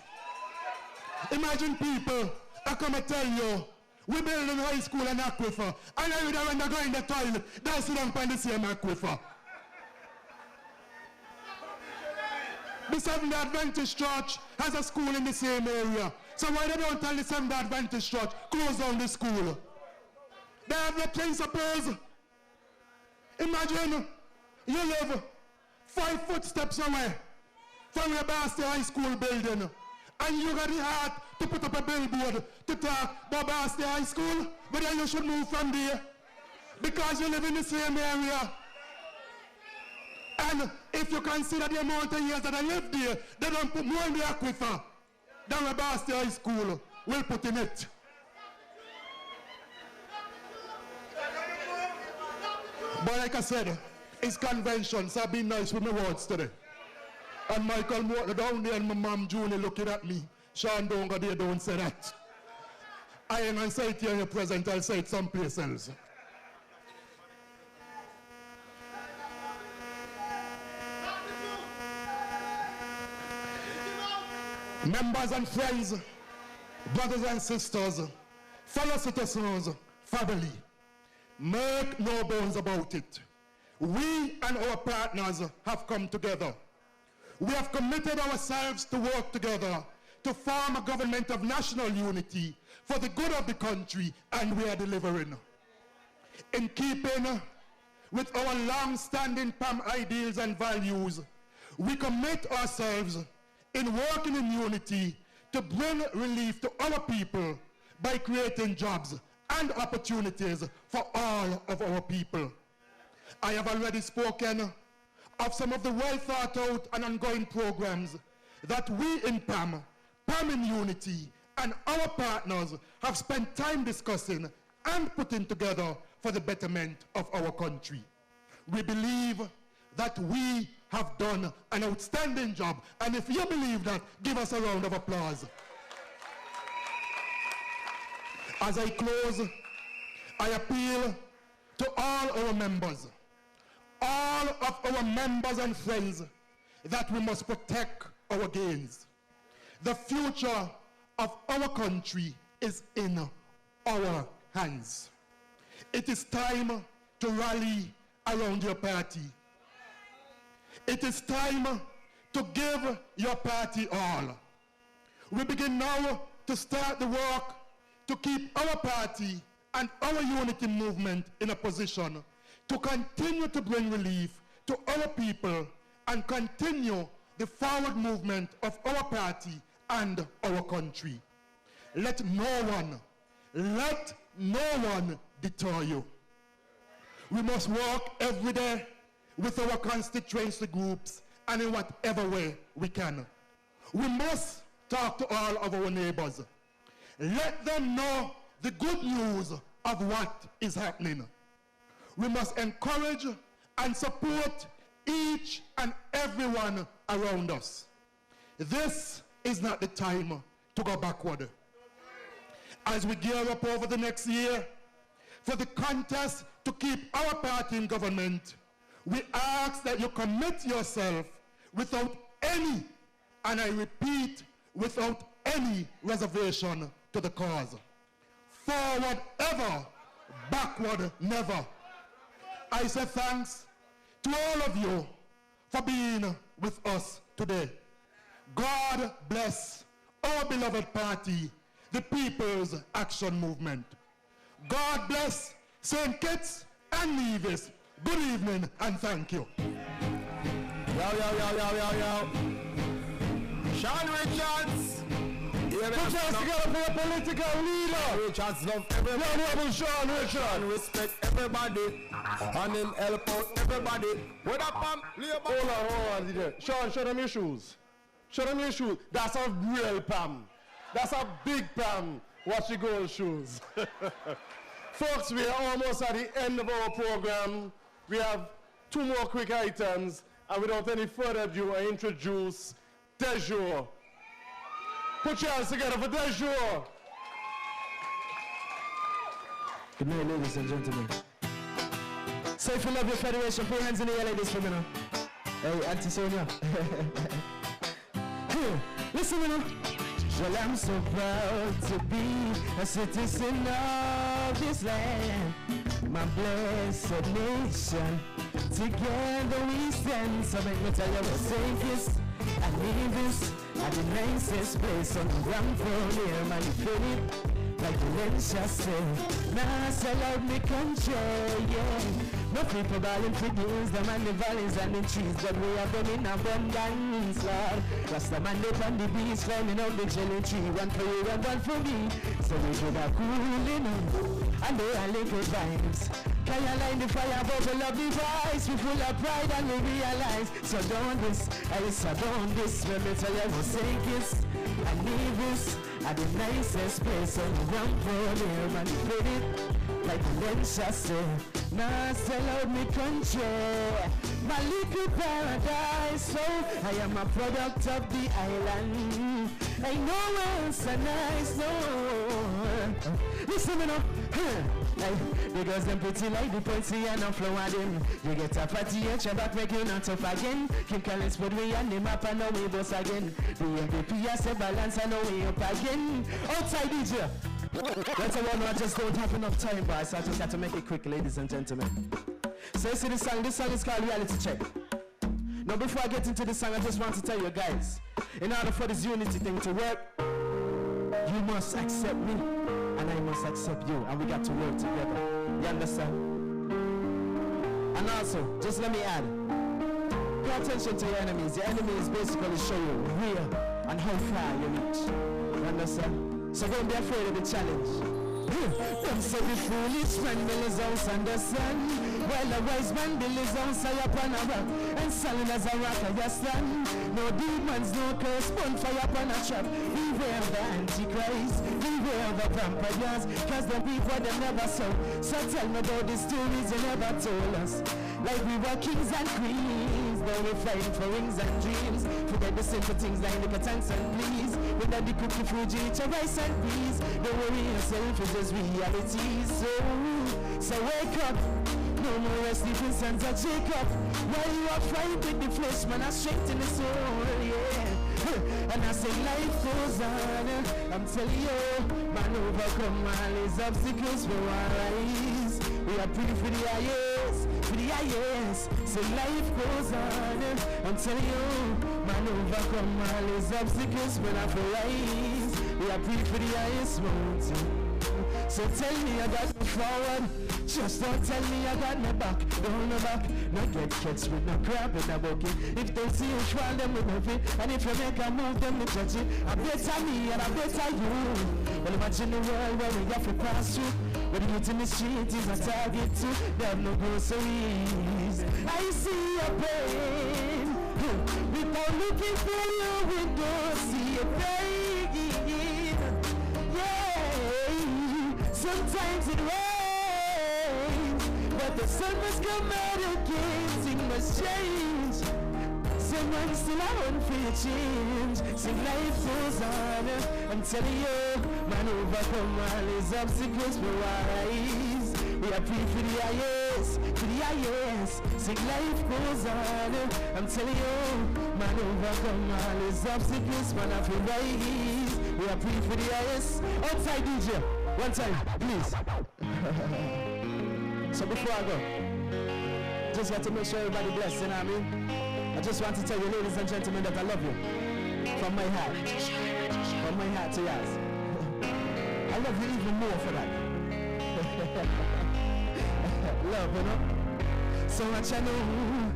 Imagine people, I come and tell you, we building high school and aquifer, and I would when they go in the toilet, they sit down on the same aquifer. The Seventh-day Adventist Church has a school in the same area. So why they don't tell the Seventh-day Adventist Church, close down the school? They have no principles. Imagine you live 5 footsteps away from your Bastia High School building, and you got the heart to put up a billboard to talk about Bastia High School, but then you should move from there because you live in the same area. And if you consider the amount of years that I lived there, they don't put more in the aquifer than where Bastia High School will put in it. But like I said, it's convention, so I've been nice with my words today. And Michael Morton down there and my mom Julie looking at me. Sean, don't go there, don't say that. I ain't gonna say it here in your present, I'll say it someplace else. Members and friends, brothers and sisters, fellow citizens, family, make no bones about it. We and our partners have come together. We have committed ourselves to work together to form a government of national unity for the good of the country, and we are delivering. In keeping with our long-standing PAM ideals and values, we commit ourselves in working in unity to bring relief to our people by creating jobs and opportunities for all of our people. I have already spoken of some of the well-thought-out and ongoing programs that we in PAM in Unity, and our partners have spent time discussing and putting together for the betterment of our country. We believe that we have done an outstanding job, and if you believe that, give us a round of applause. As I close, I appeal to all our members, all of our members and friends, that we must protect our gains. The future of our country is in our hands. It is time to rally around your party. It is time to give your party all. We begin now to start the work to keep our party and our unity movement in a position to continue to bring relief to our people and continue the forward movement of our party and our country. Let no one deter you. We must work every day with our constituency groups and in whatever way we can. We must talk to all of our neighbors. Let them know the good news of what is happening. We must encourage and support each and everyone around us. This is not the time to go backward. As we gear up over the next year for the contest to keep our party in government, we ask that you commit yourself without any, and I repeat, without any reservation to the cause. Forward ever, backward never. I say thanks to all of you for being with us today. God bless our beloved party, the People's Action Movement. God bless St. Kitts and Nevis. Good evening and thank you. Yo. Sean Richards. Put us together for a political leader. Richards love everybody. Honorable Sean Richards. And respect everybody. And him help out everybody. What up, Pam? Hold on, DJ. Sean, show them your shoes. Show them your shoes. That's a real Pam. That's a big Pam. Watch your gold shoes. Folks, we are almost at the end of our program. We have 2 more quick items. And without any further ado, I introduce Dejour. Put your hands together for Dejour. Good night, ladies and gentlemen. So if you love your federation, put your hands in the air like this for me now. Hey, Auntie Sonia. Listen, you know. Well, I'm so proud to be a citizen of this land, my blessed nation. Together we stand, so make me tell you what's safest. I need this, at the nicest place on the ground floor near my credit. Like the Lensha said, now sell out me country, yeah. No people balling for bills, them and the valleys and the trees, but we have them in abundance, Lord. Rasta man live on the beach, climbing up the jelly tree, one for you and one for me. So we should have cooling on, and they are liquid vibes. Can you line the fire, bubble up the voice? We full of pride and we realize. So don't this, Alice, don't this. Let me tell you what's this. I need this at the nicest place on the ground floor near my credit. Like the Lensha said, now sell out me country, my little paradise. So I am a product of the island. Ain't nowhere so nice, no. Listen me now. Because them pretty like the pretty and no flow at them. You get a party at your back, make you not tough again. Kim Collins put we on the map and now we boss again. The MVP has a balance and now we up again. Outside DJ. That's a one I just don't have enough time, boys, so I just got to make it quick, ladies and gentlemen. So you see this song is called Reality Check. Now before I get into this song, I just want to tell you guys, in order for this unity thing to work, you must accept me, and I must accept you, and we got to work together. You understand? And also, just let me add, pay attention to your enemies. Your enemies basically show you real and how far you reach. You understand? So don't be afraid of the challenge. Them say the foolish man build his house on the sun, while the wise man build his house upon a rock, and solid as a rock I stand. No demons, no curse, bonfire upon a trap. Beware of the Antichrist, beware of the vampires, cause the people them never saw. So tell me about the stories you never told us. Like we were kings and queens, now we're fighting for wings and dreams. Forget the simple things like liquor, tanks and please. Without the cookie, fruit, eat your rice and peas. Don't worry yourself, it's just reality. So wake up, no more sleeping sons of Jacob. While you are fighting with the flesh, man, I strengthen the soul, yeah. And I say life goes on. I'm telling you, man, overcome all these obstacles for our rise. We are pretty for the highest, for the highest. Say life goes on. I'm telling you, man, overcome all these obstacles when I rise. We are pretty for the highest mountain. So tell me I got no forward. Just don't tell me I got no back. Don't no back. No get catch with no crap in a bucket. If they see you try them with nothing. And if you make a move them to judge it. I better me and I better you. Well imagine the world where we have to pass through. Where the youth in the street is a target too. They have no groceries. I see your pain. Without looking for you we don't see your pain. Yeah. Sometimes it rains, but the sun must come out again. Things must change. Someone still on for your change. Sing life goes on. I'm telling you, man, overcome all these obstacles for our eyes. We are free for the highest, for the highest. Sing life goes on. I'm telling you, man, overcome all these obstacles, man, I feel rise. We are free for the highest. Outside DJ. One time, please. So before I go, just got to make sure everybody blessed, you know what I mean? I just want to tell you, ladies and gentlemen, that I love you. From my heart. From my heart to yours. I love you even more for that. Love, you know? So much I know.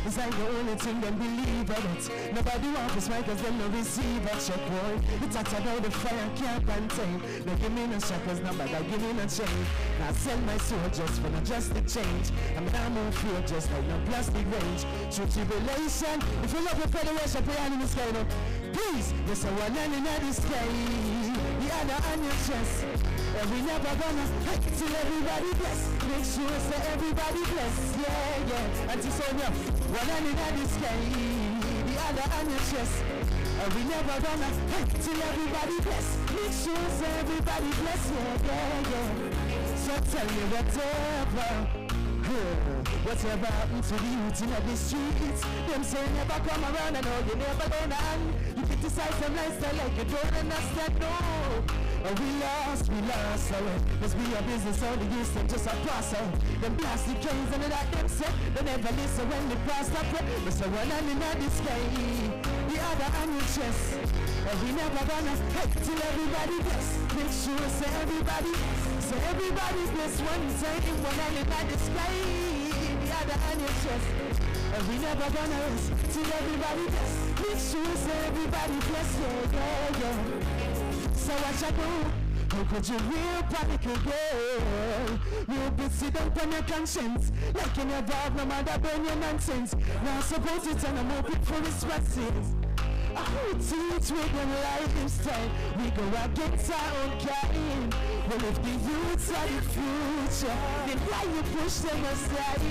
It's like the only thing them believe of it. Nobody wants this mic cause them no receive a check, boy. It's talks about the fire can't contain. No give me no shackles, no bag, give me no chain. Now sell my soul just for no just the change. I mean I move feel just like no plastic range. True tribulation. If you love your federation, put your hand in the sky, you know. Please, there's a one hand in the sky. The other on your chest. And we never gonna hate till everybody bless. Make sure say everybody bless. Yeah, yeah. Auntie Sonia, one hand in the sky, the other on your chest. And we never gonna hate till everybody bless. Make sure say everybody bless. Yeah, yeah, yeah. So tell me whatever. Whatever happened to the youth in the streets? Them say never come around and all you never gonna hand. You criticize them lifestyle like you don't understand, no. We lost, let's be a business, all the youth them just a pass out. Them plastic trains and that them say, they never listen when they pass that way. There's a one hand in the sky, the other on your chest. And we never gonna hate till everybody bless. Make sure say everybody bless one time. One hand in the sky, the other on your chest. And we never gonna rest till everybody bless. Make sure say everybody bless, yeah, yeah, yeah. So what you do? How could you real panic again? You be sit down on your conscience like you never have no matter burn your nonsense. Now suppose it and I'm hoping for responses. I would teach with them lifestyle. We go against our own kind. Well if the youths are the future, then why you push them aside?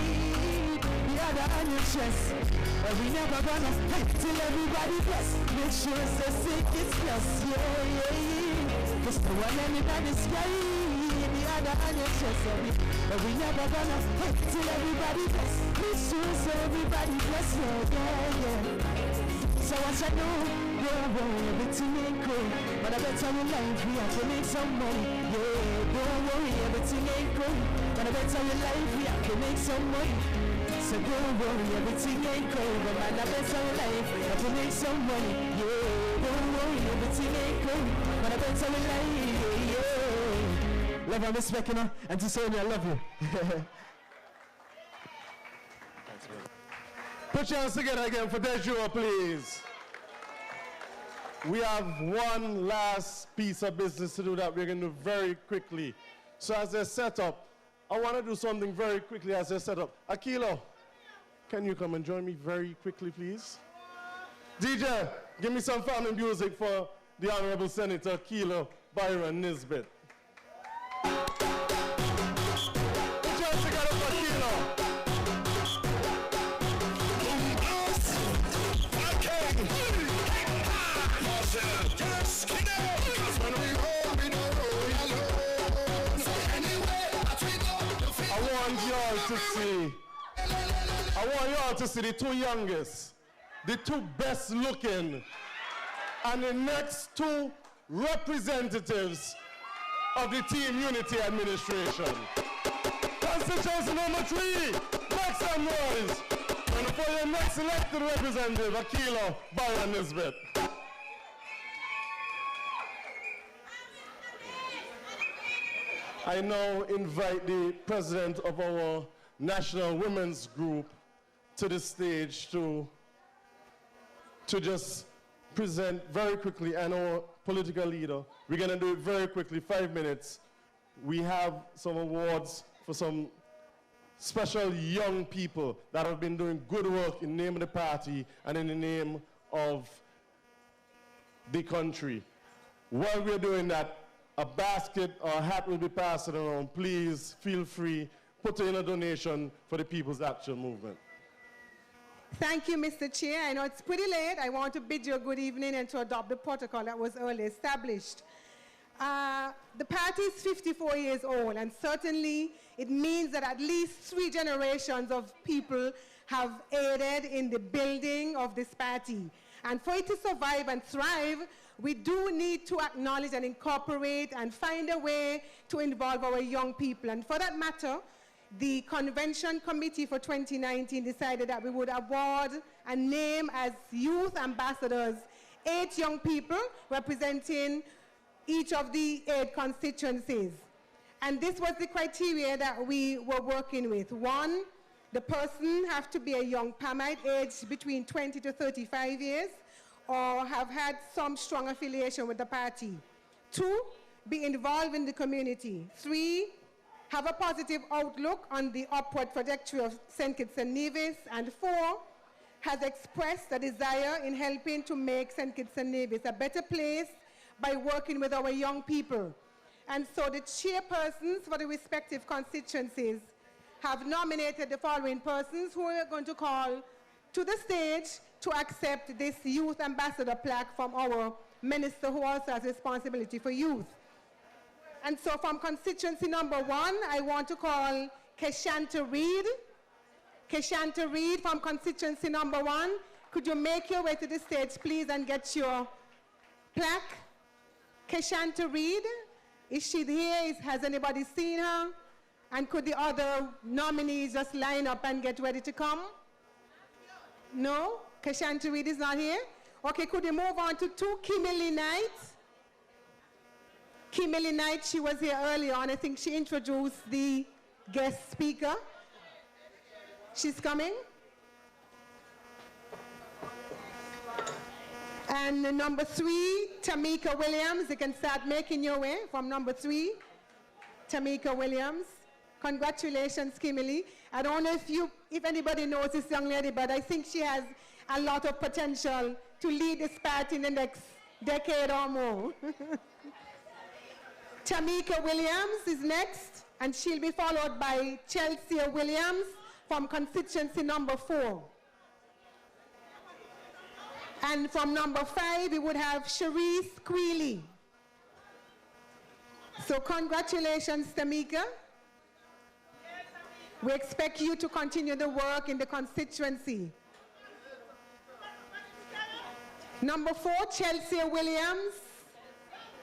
The other on your chest. And we never gonna hate till everybody bless. Make sure it's a sick, it's plus, yeah, yeah, yeah. Just the one hand in the sky, the other on your chest. And we never gonna hate till everybody bless. Make sure it's everybody bless, yeah, yeah, yeah. So what I know, don't worry, everything ain't cool. But I bet on your life, we have to make some money. Yeah, don't worry, everything ain't cool. But I bet on your life, we have to make some money. So don't worry, everything ain't cool. But man, I bet on your life, we have to make some money. Yeah, don't worry, everything ain't cool. But I bet on your life, yeah. Love and respect, you know. And to say I love you. Put your hands together again for Dejo, please. We have one last piece of business to do that we're going to do very quickly. So as they set up, I want to do something very quickly as they set up. Akilo, can you come and join me very quickly, please? DJ, give me some family music for the Honorable Senator Akilo Byron Nisbet. Put your hands together for Akilo. I want y'all to see the two youngest the two best looking and the next two representatives of the Team Unity administration. Constituency number 3, make some noise. And for your next elected representative, Akila Byron Nisbet. I now invite the president of our National Women's Group to the stage to just present very quickly, and our political leader. We're going to do it very quickly, 5 minutes. We have some awards for some special young people that have been doing good work in the name of the party and in the name of the country. While we're doing that, a basket or a hat will be passed around. Please feel free, put in a donation for the People's Action Movement. Thank you, Mr. Chair. I know it's pretty late. I want to bid you a good evening and to adopt the protocol that was early established. The party is 54 years old, and certainly it means that at least 3 generations of people have aided in the building of this party. And for it to survive and thrive, we do need to acknowledge and incorporate and find a way to involve our young people. And for that matter, the convention committee for 2019 decided that we would award and name as youth ambassadors 8 young people representing each of the 8 constituencies. And this was the criteria that we were working with. 1, the person has to be a young Pamite aged between 20 to 35 years or have had some strong affiliation with the party. 2, be involved in the community. 3, have a positive outlook on the upward trajectory of St. Kitts and Nevis. And 4, has expressed a desire in helping to make St. Kitts and Nevis a better place by working with our young people. And so the chairpersons for the respective constituencies have nominated the following persons who we are going to call to the stage to accept this youth ambassador plaque from our minister who also has responsibility for youth. And so from constituency number 1, I want to call Keshanta Reed. Keshanta Reed from constituency number 1. Could you make your way to the stage, please, and get your plaque? Keshanta Reed, is she here? Has anybody seen her? And could the other nominees just line up and get ready to come? No? Keshanta Reed is not here? Okay, could we move on to 2, Kimberly Knight? Kimberly Knight, she was here earlier on. I think she introduced the guest speaker. She's coming. And number 3, Tamika Williams. You can start making your way from number 3, Tamika Williams. Congratulations, Kimberly. I don't know if anybody knows this young lady, but I think she has a lot of potential to lead this party in the next decade or more. Tamika Williams is next, and she'll be followed by Chelsea Williams from constituency number 4. And from number 5, we would have Cherise Queely. So congratulations, Tamika. We expect you to continue the work in the constituency. Number 4, Chelsea Williams.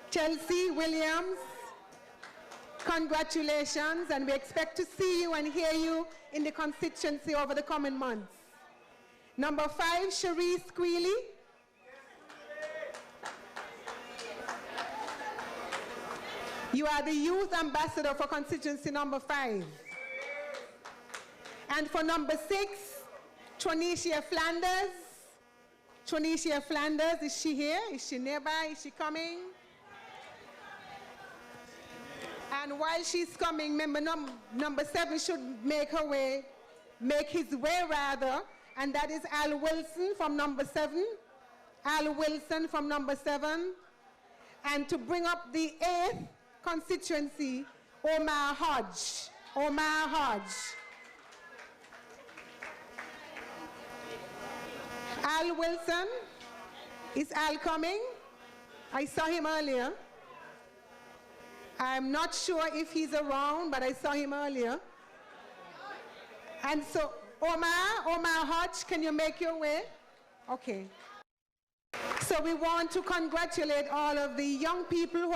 Chelsea Williams, congratulations, and we expect to see you and hear you in the constituency over the coming months. Number 5, Cherise Queely. You are the youth ambassador for constituency number 5. And for number 6, Tronesia Flanders. Tronesia Flanders, is she here? Is she nearby? Is she coming? And while she's coming, member number 7 should make his way, and that is Al Wilson from number 7. Al Wilson from number 7. And to bring up the 8th constituency, Omar Hodge. Omar Hodge. Al Wilson, is Al coming? I saw him earlier. I'm not sure if he's around, but I saw him earlier. And so, Omar Hodge, can you make your way? Okay. So we want to congratulate all of the young people who